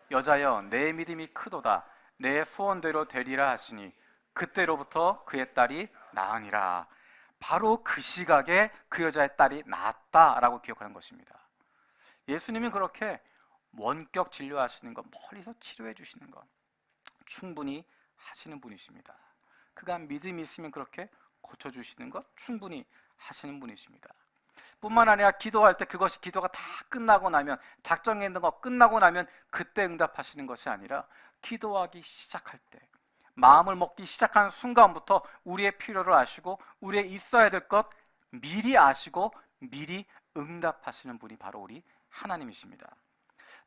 여자여 내 믿음이 크도다. 내 소원대로 되리라 하시니 그때로부터 그의 딸이 나으니라. 바로 그 시각에 그 여자의 딸이 나았다라고 기억하는 것입니다. 예수님은 그렇게 원격 진료하시는 것, 멀리서 치료해 주시는 것 충분히 하시는 분이십니다. 그가 믿음이 있으면 그렇게 고쳐주시는 것 충분히 하시는 분이십니다. 뿐만 아니라 기도할 때 그것이 기도가 다 끝나고 나면, 작정해 있는 거 끝나고 나면 그때 응답하시는 것이 아니라 기도하기 시작할 때, 마음을 먹기 시작하는 순간부터 우리의 필요를 아시고 우리의 있어야 될 것 미리 아시고 미리 응답하시는 분이 바로 우리 하나님이십니다.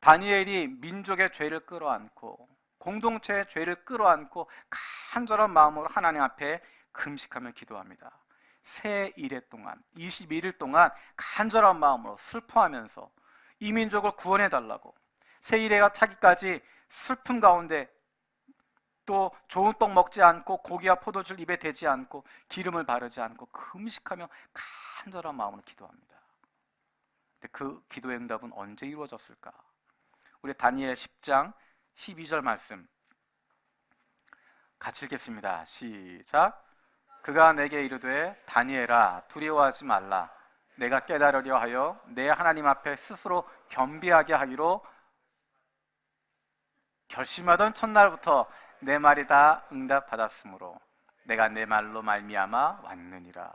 다니엘이 민족의 죄를 끌어안고 공동체의 죄를 끌어안고 간절한 마음으로 하나님 앞에 금식하며 기도합니다. 새 일해 동안 21일 동안 간절한 마음으로 슬퍼하면서 이 민족을 구원해 달라고, 새 일해가 차기까지 슬픔 가운데 또 좋은 떡 먹지 않고 고기와 포도주를 입에 대지 않고 기름을 바르지 않고 금식하며 간절한 마음으로 기도합니다. 근데 그 기도의 응답은 언제 이루어졌을까? 우리 다니엘 10장 12절 말씀 같이 읽겠습니다. 시작. 그가 내게 이르되 다니엘아 두려워하지 말라. 내가 깨달으려 하여 내 하나님 앞에 스스로 겸비하게 하기로 결심하던 첫날부터 내 말이 다 응답받았으므로 내가 내 말로 말미암아 왔느니라.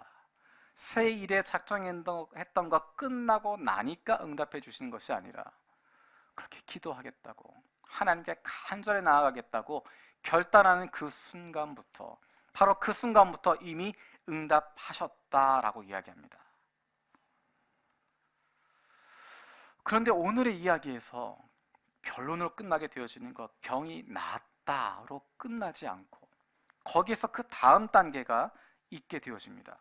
새 일에 작정했던 것 끝나고 나니까 응답해 주시는 것이 아니라 그렇게 기도하겠다고, 하나님께 간절히 나아가겠다고 결단하는 그 순간부터, 바로 그 순간부터 이미 응답하셨다라고 이야기합니다. 그런데 오늘의 이야기에서 결론으로 끝나게 되어지는 것, 병이 나았다로 끝나지 않고 거기에서 그 다음 단계가 있게 되어집니다.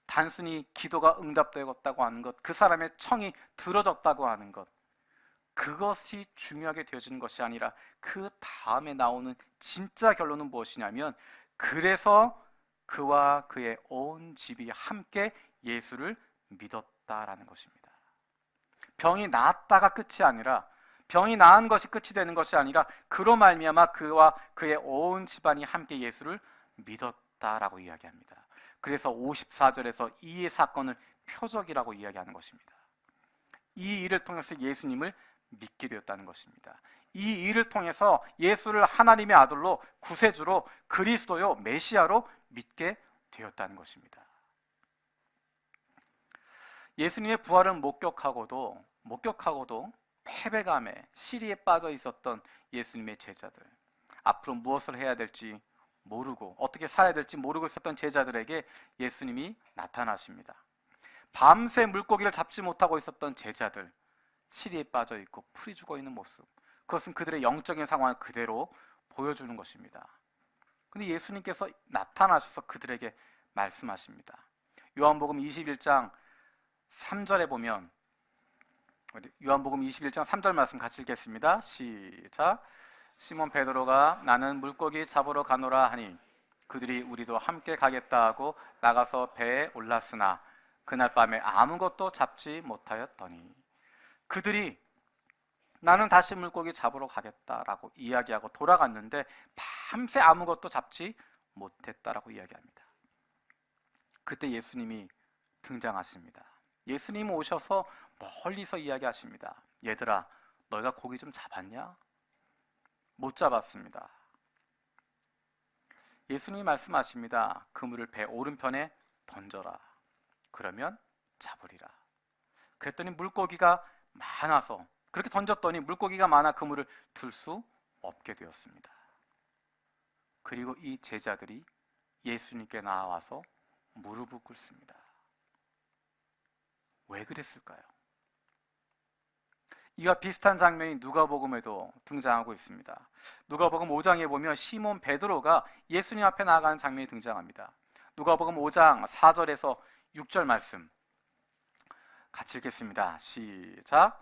단순히 기도가 응답되었다고 하는 것, 그 사람의 청이 들어졌다고 하는 것, 그것이 중요하게 되어지는 것이 아니라 그 다음에 나오는 진짜 결론은 무엇이냐면, 그래서 그와 그의 온 집이 함께 예수를 믿었다라는 것입니다. 병이 나았다가 끝이 아니라, 병이 나은 것이 끝이 되는 것이 아니라, 그로 말미암아 그와 그의 온 집안이 함께 예수를 믿었다라고 이야기합니다. 그래서 54절에서 이 사건을 표적이라고 이야기하는 것입니다. 이 일을 통해서 예수님을 믿게 되었다는 것입니다. 이 일을 통해서 예수를 하나님의 아들로, 구세주로, 그리스도요, 메시아로 믿게 되었다는 것입니다. 예수님의 부활을 목격하고도 패배감에, 시리에 빠져 있었던 예수님의 제자들, 앞으로 무엇을 해야 될지 모르고 어떻게 살아야 될지 모르고 있었던 제자들에게 예수님이 나타나십니다. 밤새 물고기를 잡지 못하고 있었던 제자들, 시리에 빠져 있고 풀이 죽어 있는 모습, 그것은 그들의 영적인 상황을 그대로 보여주는 것입니다. 근데 예수님께서 나타나셔서 그들에게 말씀하십니다. 요한복음 21장 3절에 보면, 요한복음 21장 3절 말씀 같이 읽겠습니다. 시작. 시몬 베드로가 나는 물고기 잡으러 가노라 하니 그들이 우리도 함께 가겠다 하고 나가서 배에 올랐으나 그날 밤에 아무것도 잡지 못하였더니, 그들이 나는 다시 물고기 잡으러 가겠다라고 이야기하고 돌아갔는데 밤새 아무것도 잡지 못했다라고 이야기합니다. 그때 예수님이 등장하십니다. 예수님 오셔서 멀리서 이야기하십니다. 얘들아, 너희가 고기 좀 잡았냐? 못 잡았습니다. 예수님이 말씀하십니다. 그물을 배 오른편에 던져라. 그러면 잡으리라. 그랬더니 물고기가 많아서, 그렇게 던졌더니 물고기가 많아 그물을 들 수 없게 되었습니다. 그리고 이 제자들이 예수님께 나와서 무릎을 꿇습니다. 왜 그랬을까요? 이와 비슷한 장면이 누가복음에도 등장하고 있습니다. 누가복음 5장에 보면 시몬 베드로가 예수님 앞에 나아가는 장면이 등장합니다. 누가복음 5장 4절에서 6절 말씀 같이 읽겠습니다. 시작.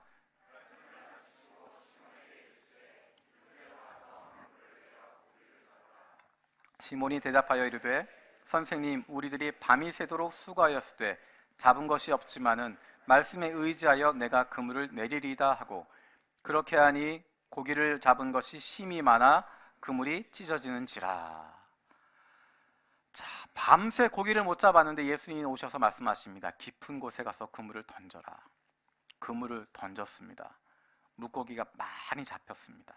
시몬이 대답하여 이르되 선생님, 우리들이 밤이 새도록 수고하였으되 잡은 것이 없지만은 말씀에 의지하여 내가 그물을 내리리다 하고, 그렇게 하니 고기를 잡은 것이 심히 많아 그물이 찢어지는지라. 자, 밤새 고기를 못 잡았는데 예수님이 오셔서 말씀하십니다. 깊은 곳에 가서 그물을 던져라. 그물을 던졌습니다. 물고기가 많이 잡혔습니다.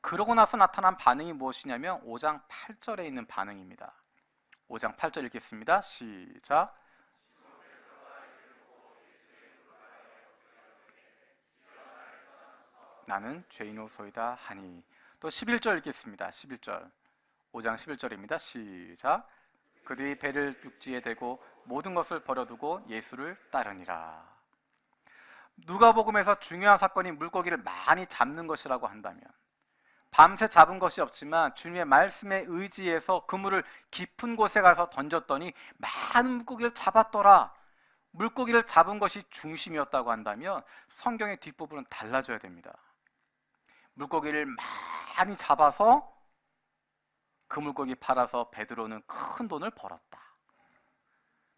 그러고 나서 나타난 반응이 무엇이냐면 5장 8절에 있는 반응입니다. 5장 8절 읽겠습니다. 시작. 나는 죄인오소이다 하니. 또 11절 읽겠습니다. 11절. 5장 11절입니다. 시작. 그들이 배를 육지에 대고 모든 것을 버려두고 예수를 따르니라. 누가복음에서 중요한 사건이 물고기를 많이 잡는 것이라고 한다면, 밤새 잡은 것이 없지만 주님의 말씀에 의지해서 그물을 깊은 곳에 가서 던졌더니 많은 물고기를 잡았더라. 물고기를 잡은 것이 중심이었다고 한다면 성경의 뒷부분은 달라져야 됩니다. 물고기를 많이 잡아서 그 물고기 팔아서 베드로는 큰 돈을 벌었다.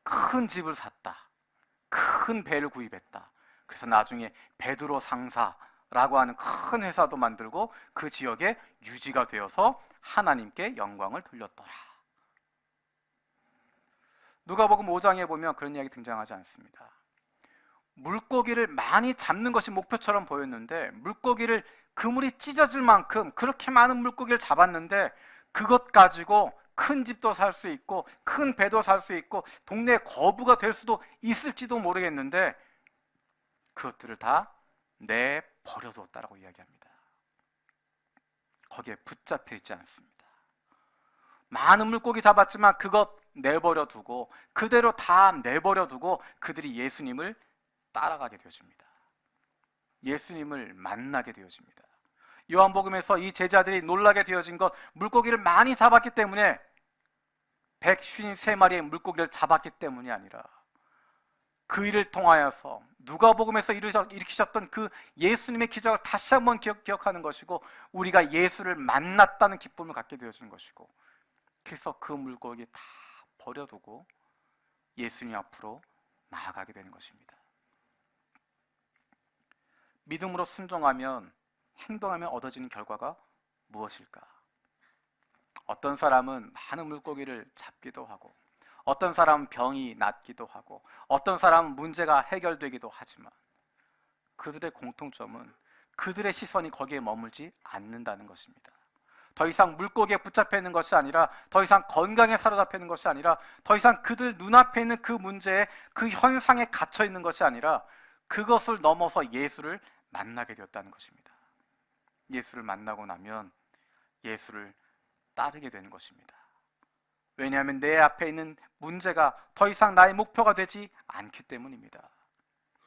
큰 집을 샀다. 큰 배를 구입했다. 그래서 나중에 베드로 상사라고 하는 큰 회사도 만들고 그 지역에 유지가 되어서 하나님께 영광을 돌렸더라. 누가복음 5장에 보면 그런 이야기 등장하지 않습니다. 물고기를 많이 잡는 것이 목표처럼 보였는데, 물고기를 그물이 찢어질 만큼 그렇게 많은 물고기를 잡았는데 그것 가지고 큰 집도 살 수 있고 큰 배도 살 수 있고 동네 거부가 될 수도 있을지도 모르겠는데 그것들을 다 내버려뒀다라고 이야기합니다. 거기에 붙잡혀 있지 않습니다. 많은 물고기 잡았지만 그것 내버려두고, 그대로 다 내버려두고 그들이 예수님을 따라가게 되어집니다. 예수님을 만나게 되어집니다. 요한복음에서 이 제자들이 놀라게 되어진 것, 물고기를 많이 잡았기 때문에, 153마리의 물고기를 잡았기 때문이 아니라 그 일을 통하여서 누가복음에서 일으키셨던 그 예수님의 기적을 다시 한번 기억하는 것이고, 우리가 예수를 만났다는 기쁨을 갖게 되어지는 것이고, 그래서 그 물고기 다 버려두고 예수님 앞으로 나아가게 되는 것입니다. 믿음으로 순종하면, 행동하면 얻어지는 결과가 무엇일까? 어떤 사람은 많은 물고기를 잡기도 하고, 어떤 사람은 병이 낫기도 하고, 어떤 사람은 문제가 해결되기도 하지만, 그들의 공통점은 그들의 시선이 거기에 머물지 않는다는 것입니다. 더 이상 물고기에 붙잡혀 있는 것이 아니라, 더 이상 건강에 사로잡혀 있는 것이 아니라, 더 이상 그들 눈앞에 있는 그 문제에, 그 현상에 갇혀 있는 것이 아니라, 그것을 넘어서 예수를 만나게 되었다는 것입니다. 예수를 만나고 나면 예수를 따르게 되는 것입니다. 왜냐하면 내 앞에 있는 문제가 더 이상 나의 목표가 되지 않기 때문입니다.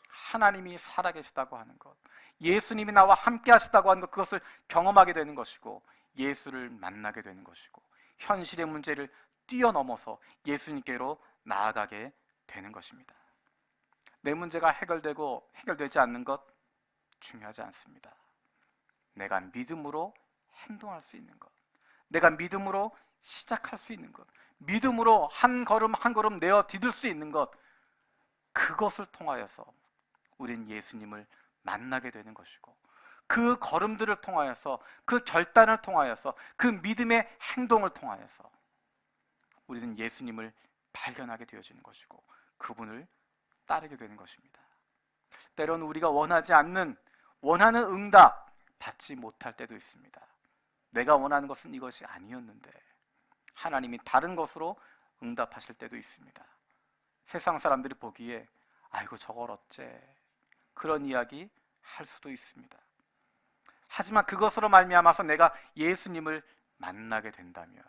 하나님이 살아계시다고 하는 것, 예수님이 나와 함께 하시다고 하는 것, 그것을 경험하게 되는 것이고, 예수를 만나게 되는 것이고, 현실의 문제를 뛰어넘어서 예수님께로 나아가게 되는 것입니다. 내 문제가 해결되지 않는 것 중요하지 않습니다. 내가 믿음으로 행동할 수 있는 것, 내가 믿음으로 시작할 수 있는 것, 믿음으로 한 걸음 한 걸음 내어 디딜 수 있는 것, 그것을 통하여서 우린 예수님을 만나게 되는 것이고, 그 걸음들을 통하여서, 그 결단을 통하여서, 그 믿음의 행동을 통하여서 우리는 예수님을 발견하게 되어지는 것이고, 그분을 따르게 되는 것입니다. 때로는 우리가 원하는 응답 받지 못할 때도 있습니다. 내가 원하는 것은 이것이 아니었는데 하나님이 다른 것으로 응답하실 때도 있습니다. 세상 사람들이 보기에 아이고 저걸 어째, 그런 이야기 할 수도 있습니다. 하지만 그것으로 말미암아서 내가 예수님을 만나게 된다면,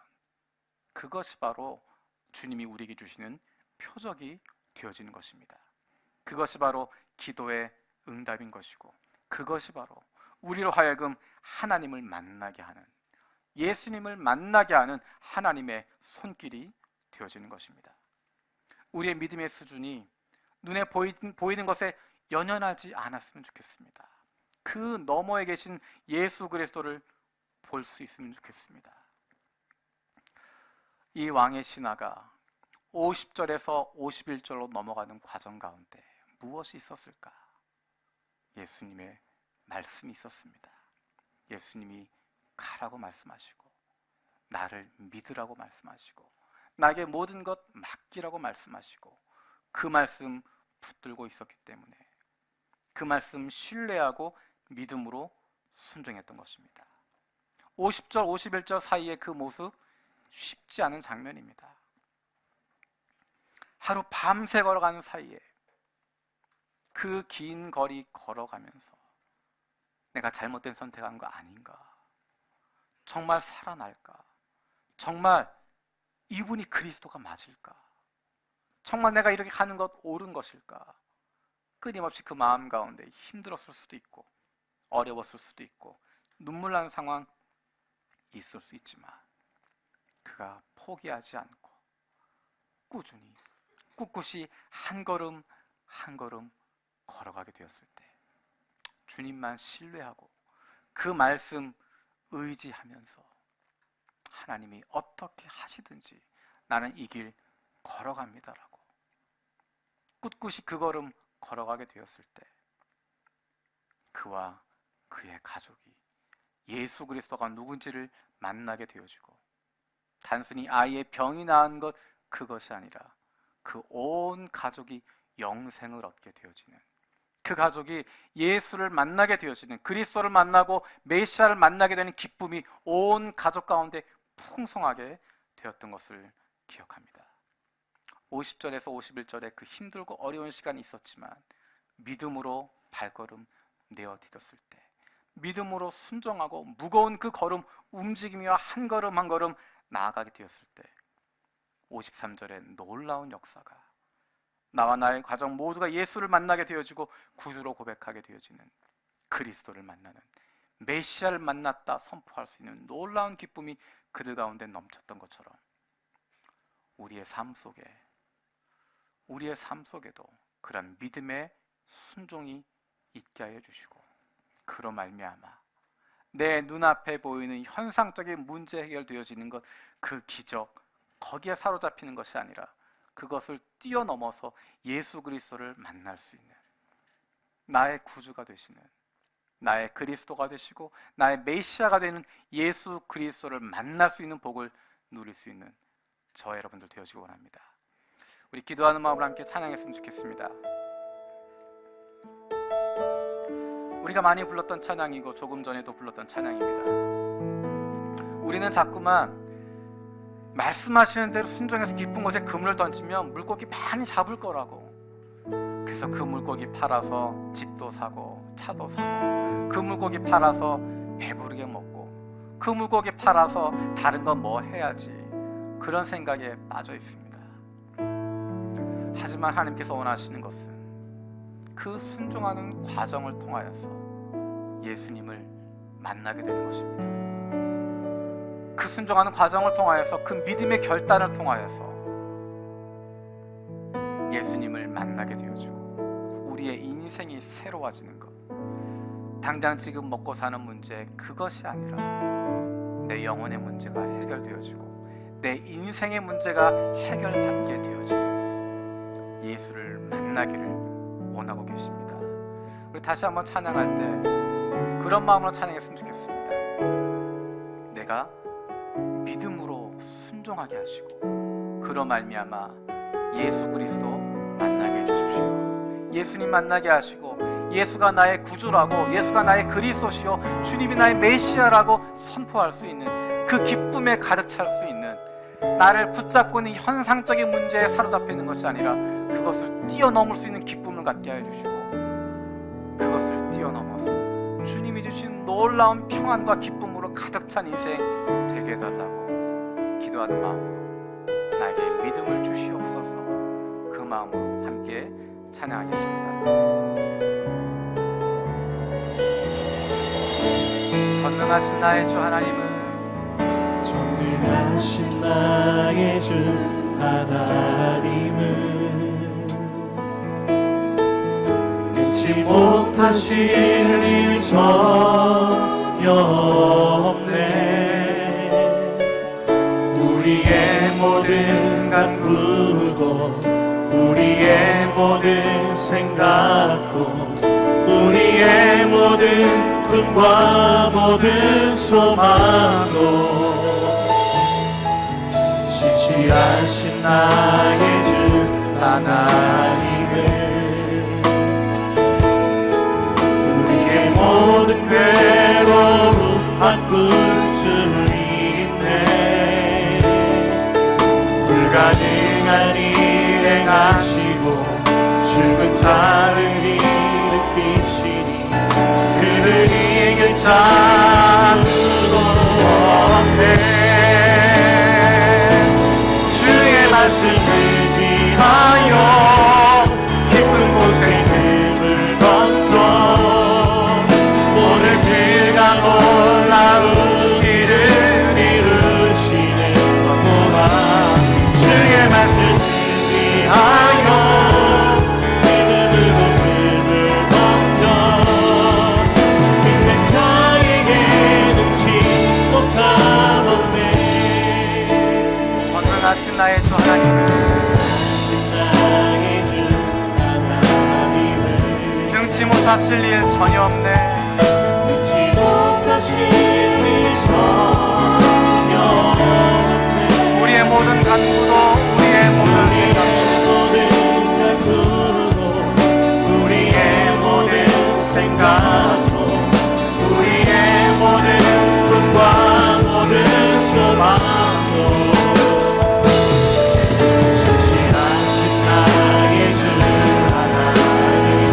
그것이 바로 주님이 우리에게 주시는 표적이 되어지는 것입니다. 그것이 바로 기도의 응답인 것이고, 그것이 바로 우리로 하여금 하나님을 만나게 하는, 예수님을 만나게 하는 하나님의 손길이 되어지는 것입니다. 우리의 믿음의 수준이 눈에 보이는 것에 연연하지 않았으면 좋겠습니다. 그 너머에 계신 예수 그리스도를 볼 수 있으면 좋겠습니다. 이 왕의 신하가 50절에서 51절로 넘어가는 과정 가운데 무엇이 있었을까? 예수님의 말씀이 있었습니다. 예수님이 가라고 말씀하시고, 나를 믿으라고 말씀하시고, 나에게 모든 것 맡기라고 말씀하시고, 그 말씀 붙들고 있었기 때문에 그 말씀 신뢰하고 믿음으로 순종했던 것입니다. 50절, 51절 사이의 그 모습 쉽지 않은 장면입니다. 하루 밤새 걸어가는 사이에 그 긴 거리 걸어가면서 내가 잘못된 선택한 거 아닌가? 정말 살아날까? 정말 이분이 그리스도가 맞을까? 정말 내가 이렇게 가는 것 옳은 것일까? 끊임없이 그 마음 가운데 힘들었을 수도 있고, 어려웠을 수도 있고, 눈물 나는 상황 있을 수 있지만, 그가 포기하지 않고 꾸준히 꿋꿋이 한 걸음 한 걸음 걸어가게 되었을 때, 주님만 신뢰하고 그 말씀 의지하면서 하나님이 어떻게 하시든지 나는 이 길 걸어갑니다라고 꿋꿋이 그 걸음 걸어가게 되었을 때, 그와 그의 가족이 예수 그리스도가 누군지를 만나게 되어지고, 단순히 아이의 병이 나은 것 그것이 아니라 그 온 가족이 영생을 얻게 되어지는, 그 가족이 예수를 만나게 되어지는, 그리스도를 만나고 메시아를 만나게 되는 기쁨이 온 가족 가운데 풍성하게 되었던 것을 기억합니다. 50절에서 51절에 그 힘들고 어려운 시간이 있었지만 믿음으로 발걸음 내어 디뎠을 때, 믿음으로 순종하고 무거운 그 걸음 움직이며 한 걸음 한 걸음 나아가게 되었을 때, 53절에 놀라운 역사가, 나와 나의 가정 모두가 예수를 만나게 되어지고 구주로 고백하게 되어지는, 그리스도를 만나는, 메시아를 만났다 선포할 수 있는 놀라운 기쁨이 그들 가운데 넘쳤던 것처럼 우리의 삶 속에도 그런 믿음의 순종이 있게 하여 주시고, 그로 말미암아 내 눈앞에 보이는 현상적인 문제 해결되어지는 것, 그 기적, 거기에 사로잡히는 것이 아니라 그것을 뛰어넘어서 예수 그리스도를 만날 수 있는, 나의 구주가 되시는, 나의 그리스도가 되시고 나의 메시아가 되는 예수 그리스도를 만날 수 있는 복을 누릴 수 있는 저 여러분들 되어지기 원합니다. 우리 기도하는 마음으로 함께 찬양했으면 좋겠습니다. 우리가 많이 불렀던 찬양이고 조금 전에도 불렀던 찬양입니다. 우리는 자꾸만 말씀하시는 대로 순종해서 깊은 곳에 그물을 던지면 물고기 많이 잡을 거라고, 그래서 그 물고기 팔아서 집도 사고 차도 사고, 그 물고기 팔아서 배부르게 먹고, 그 물고기 팔아서 다른 건 뭐 해야지, 그런 생각에 빠져 있습니다. 하지만 하나님께서 원하시는 것은 그 순종하는 과정을 통하여서 예수님을 만나게 되는 것입니다. 그 순종하는 과정을 통하여서, 그 믿음의 결단을 통하여서 예수님을 만나게 되어지고 우리의 인생이 새로워지는 것, 당장 지금 먹고 사는 문제, 그것이 아니라 내 영혼의 문제가 해결되어지고 내 인생의 문제가 해결받게 되어지는 예수를 만나기를 원하고 계십니다. 우리 다시 한번 찬양할 때 그런 마음으로 찬양했으면 좋겠습니다. 내가 믿음으로 순종하게 하시고 그로 말미암아 예수 그리스도 만나게 해주십시오. 예수님 만나게 하시고 예수가 나의 구주라고, 예수가 나의 그리스도시요 주님이 나의 메시아라고 선포할 수 있는, 그 기쁨에 가득 찰 수 있는, 나를 붙잡고 있는 현상적인 문제에 사로잡혀 있는 것이 아니라 그것을 뛰어넘을 수 있는 기쁨을 갖게 하여 주시고, 그것을 뛰어넘어서 주님이 주신 놀라운 평안과 기쁨으로 가득 찬 인생 되게 해달라고 기도하는 마음으로 나에게 믿음을 주시옵소서. 그 마음으로 함께 찬양하겠습니다. 전능하신 나의 주 하나님은, 전능하신 나의 주 하나님은 능치 못하실 일 전혀 없네. 우리의 모든 간구도, 우리의 모든 생각도, 우리의 모든 꿈과 모든 소망도 지시하신 나의 주 하나님은 우리의 모든 괴로움 바꿀 수 있네. 불가능한 일 행하시고 죽은 자를 일으키시니 그를 이길 자 아무도 없네. 주의 말씀을 지하여 깊은 곳에 금을 던져 오늘 그가 놀라운 일을 이루시는구나. 주의 말씀을 지하여 믿음으로 금을 던져 믿는 자에게 능치 못함 없네. 전능하신 나의 주 하나님은, 능치 못하실 일 전혀 없네. 능치 못하실 일 전혀 없네. 우리의 모든 간구도, 우리의 모든 생각도, 우리의 모든 생각도, 우리의 모든 꿈과 모든 소망도 신실하신 나의 주 하나님은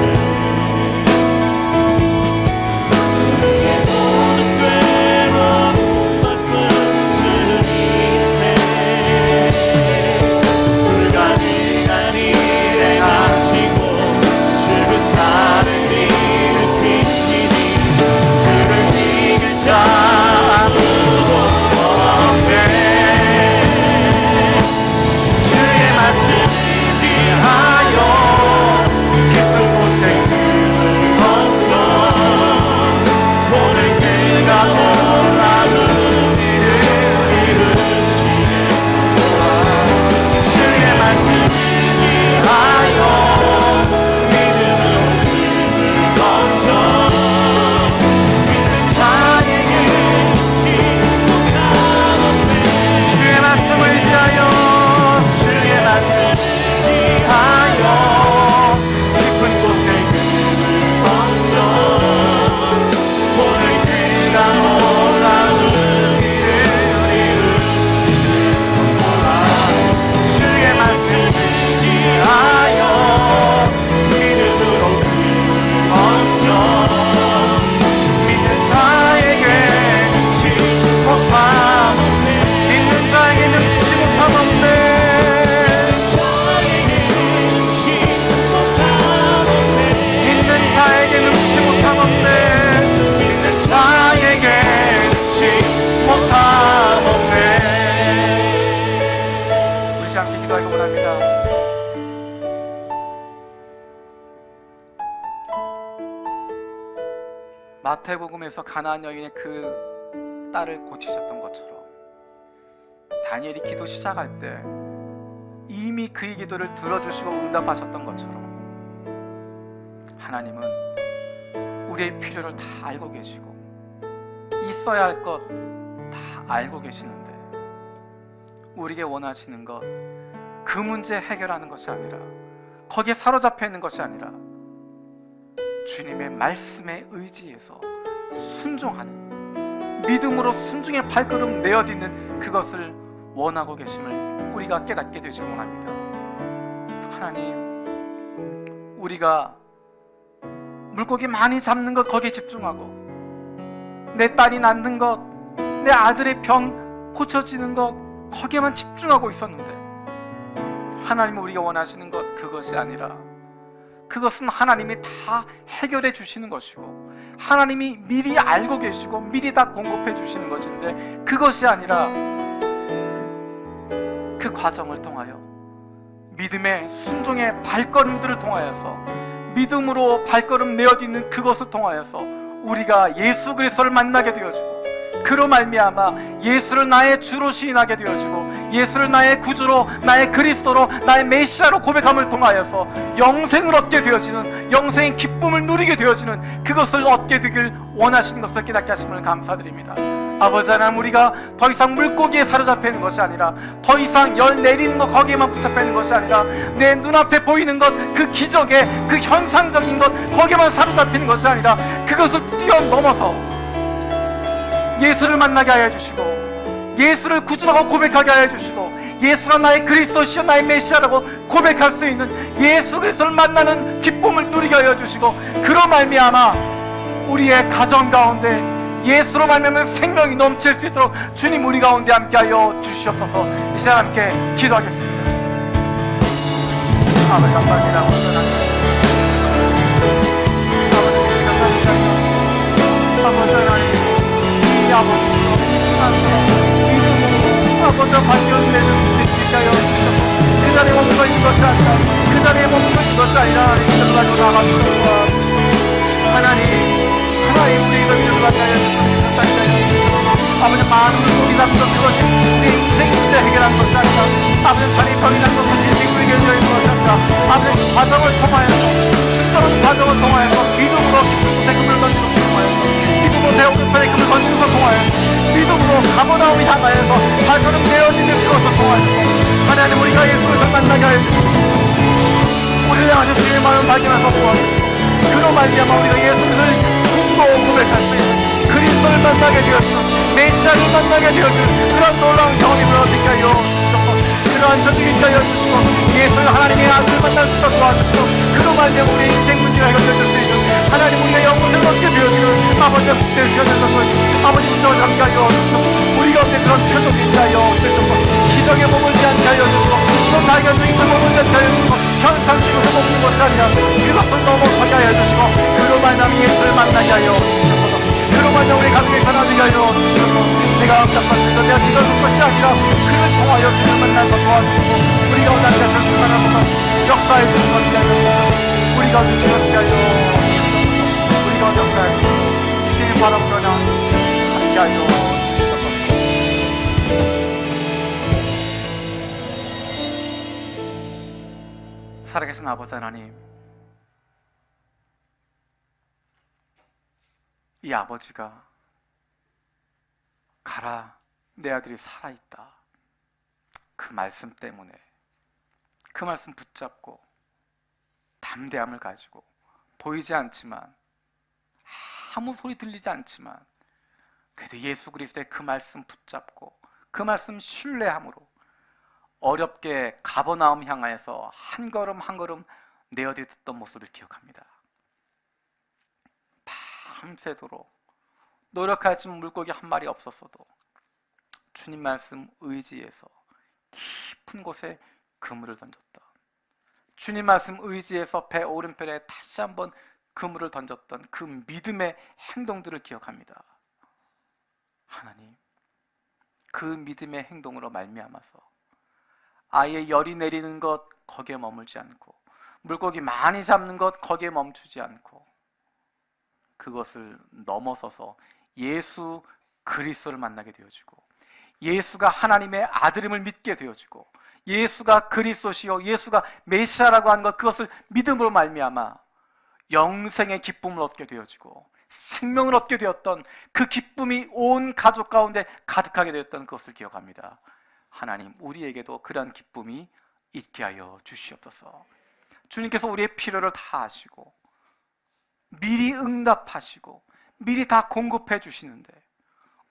마태복음에서 가나안 여인의 그 딸을 고치셨던 것처럼 다니엘이 기도 시작할 때 이미 그의 기도를 들어주시고 응답하셨던 것처럼 하나님은 우리의 필요를 다 알고 계시고 있어야 할 것 다 알고 계시는데 우리에게 원하시는 것 그 문제 해결하는 것이 아니라 거기에 사로잡혀 있는 것이 아니라 주님의 말씀에 의지해서 순종하는 믿음으로 순종의 발걸음 내어딛는 그것을 원하고 계심을 우리가 깨닫게 되시기 원합니다. 하나님, 우리가 물고기 많이 잡는 것 거기에 집중하고 내 딸이 낫는 것, 내 아들의 병 고쳐지는 것 거기에만 집중하고 있었는데 하나님은 우리가 원하시는 것 그것이 아니라 그것은 하나님이 다 해결해 주시는 것이고 하나님이 미리 알고 계시고 미리 다 공급해 주시는 것인데 그것이 아니라 그 과정을 통하여 믿음의 순종의 발걸음들을 통하여서 믿음으로 발걸음 내어지는 그것을 통하여서 우리가 예수 그리스도를 만나게 되어지고 그로 말미암아 예수를 나의 주로 시인하게 되어지고 예수를 나의 구주로 나의 그리스도로 나의 메시아로 고백함을 통하여서 영생을 얻게 되어지는 영생의 기쁨을 누리게 되어지는 그것을 얻게 되길 원하시는 것을 깨닫게 하심을 감사드립니다. 아버지 하나님, 우리가 더 이상 물고기에 사로잡혀 있는 것이 아니라 더 이상 열 내리는 것 거기에만 붙잡혀 있는 것이 아니라 내 눈앞에 보이는 것 그 기적의 그 현상적인 것 거기에만 사로잡히는 것이 아니라 그것을 뛰어넘어서 예수를 만나게 하여 주시고 예수를 구주라고 고백하게 하여 주시고 예수가 나의 그리스도시요 나의 메시아라고 고백할 수 있는 예수 그리스도를 만나는 기쁨을 누리게 하여 주시고 그로 말미암아 우리의 가정 가운데 예수로 말미암아 생명이 넘칠 수 있도록 주님 우리 가운데 함께하여 주시옵소서. 이 시간 함께 기도하겠습니다. 아버지 감사합니다. 아버지 하나님, 이 아버지로 이 시간에 믿음으로 아버지 발견되는 우리 기자여 주셔서 그 자리에 멈춰 있는 것이 아니라 그 자리에 멈춰 있는 것이 아니라 이들을 가지고 나가주시고 하나님 우리 이런 일을 가져야 주시옵소서. 아버지 많은 물고기 잡는 것 그것이 우리 인생 문제 해결하는 것이 아니라 아버지 자리 병이라는 것은 인생 우리에게 되어 있는 것이 아니라 아버지 과정을 통하여서 순전한 과정을 통하여서 믿음으로 깊은 곳에 금을 던지는 것을 통하여서 믿음으로 대오른편에 금을 던지는 것을 통하여서 믿음으로 가버나움을 향하여서 발걸음 내어지는 그것을 통하여서 하나님 우리가 예수를 만나게 하여 주시고 우리를 향하신 주의 마음을 발견해서 도와주시고 그로 말미암아 우리가 예수를 구주로 고백할 수 있는 그리스도를 만나게 되어주는 메시아를 만나게 되어주는 그런 놀라운 경험이 얻게 하여 주시옵소서. 그러한 전쟁이 있게 하여 주시고 예수를 하나님의 아들을 만날 수 있도록 도와주시고 그로 말미암아 우리의 인생 문제가 해결될 수 있는 하나님 우리가 영혼을 얻게 되어주는 아버지의 뜻대로 되어지는 것을 아버지 문제를 함께 하여 주시고 우리 가운데 그런 표적이 있게 하여 주시고 기적에 머물지 않게 하여 주시고 또 자기가 주인 걸 머물지 않게 하여 주시고 현상적인 것을 먹는 것이 아니라 그것을 넘어서게 하여 주시고 그로 말미암아 예수를 만나게 하여 주시옵소서. 그로 말미암아 우리 가족의 변화되게 하여 주시옵소서. 내가 앞장받면서 내가 믿어줄 것이 아니라 그를 통하여 주를 만나서 도와주시고 우리가 원하는 것을 불만하고만 역사해 주시는 것이 하여 주시고 우리가 주시는 것이 하여 주시옵소서. 우리가 역사해 주시고 이제는 바라보려나 함께 하여 주시옵소서. 살아계신 아버지 하나님, 이 아버지가 가라 내 아들이 살아있다 그 말씀 때문에 그 말씀 붙잡고 담대함을 가지고 보이지 않지만 아무 소리 들리지 않지만 그래도 예수 그리스도의 그 말씀 붙잡고 그 말씀 신뢰함으로 어렵게 가버나움 향하여서 한 걸음 한 걸음 내어딛던 모습을 기억합니다. 밤새도록 노력하지만 물고기 한 마리 없었어도 주님 말씀 의지해서 깊은 곳에 그물을 던졌다. 주님 말씀 의지해서 배 오른편에 다시 한번 그물을 던졌던 그 믿음의 행동들을 기억합니다. 하나님, 그 믿음의 행동으로 말미암아서 아예 열이 내리는 것 거기에 머물지 않고 물고기 많이 잡는 것 거기에 멈추지 않고 그것을 넘어서서 예수 그리스도를 만나게 되어지고, 예수가 하나님의 아들임을 믿게 되어지고, 예수가 그리스도시요 예수가 메시아라고 하는 것, 그것을 믿음으로 말미암아 영생의 기쁨을 얻게 되어지고 생명을 얻게 되었던 그 기쁨이 온 가족 가운데 가득하게 되었던 것을 기억합니다. 하나님, 우리에게도 그러한 기쁨이 있게 하여 주시옵소서. 주님께서 우리의 필요를 다 아시고 미리 응답하시고 미리 다 공급해 주시는데,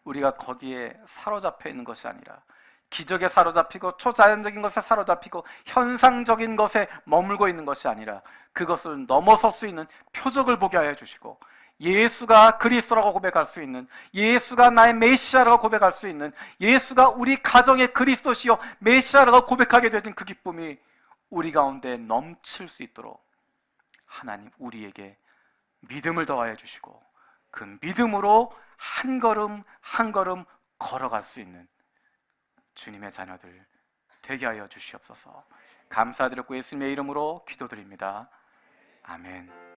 우리가 거기에 사로잡혀 있는 것이 아니라 기적에 사로잡히고 초자연적인 것에 사로잡히고 현상적인 것에 머물고 있는 것이 아니라 그것을 넘어설 수 있는 표적을 보게 하여 주시고, 예수가 그리스도라고 고백할 수 있는, 예수가 나의 메시아라고 고백할 수 있는, 예수가 우리 가정의 그리스도시요 메시아라고 고백하게 되진 그 기쁨이 우리 가운데 넘칠 수 있도록 하나님 우리에게 믿음을 더하여 주시고, 그 믿음으로 한 걸음 한 걸음 걸어갈 수 있는 주님의 자녀들 되게 하여 주시옵소서. 감사드렸고 예수님의 이름으로 기도드립니다. 아멘.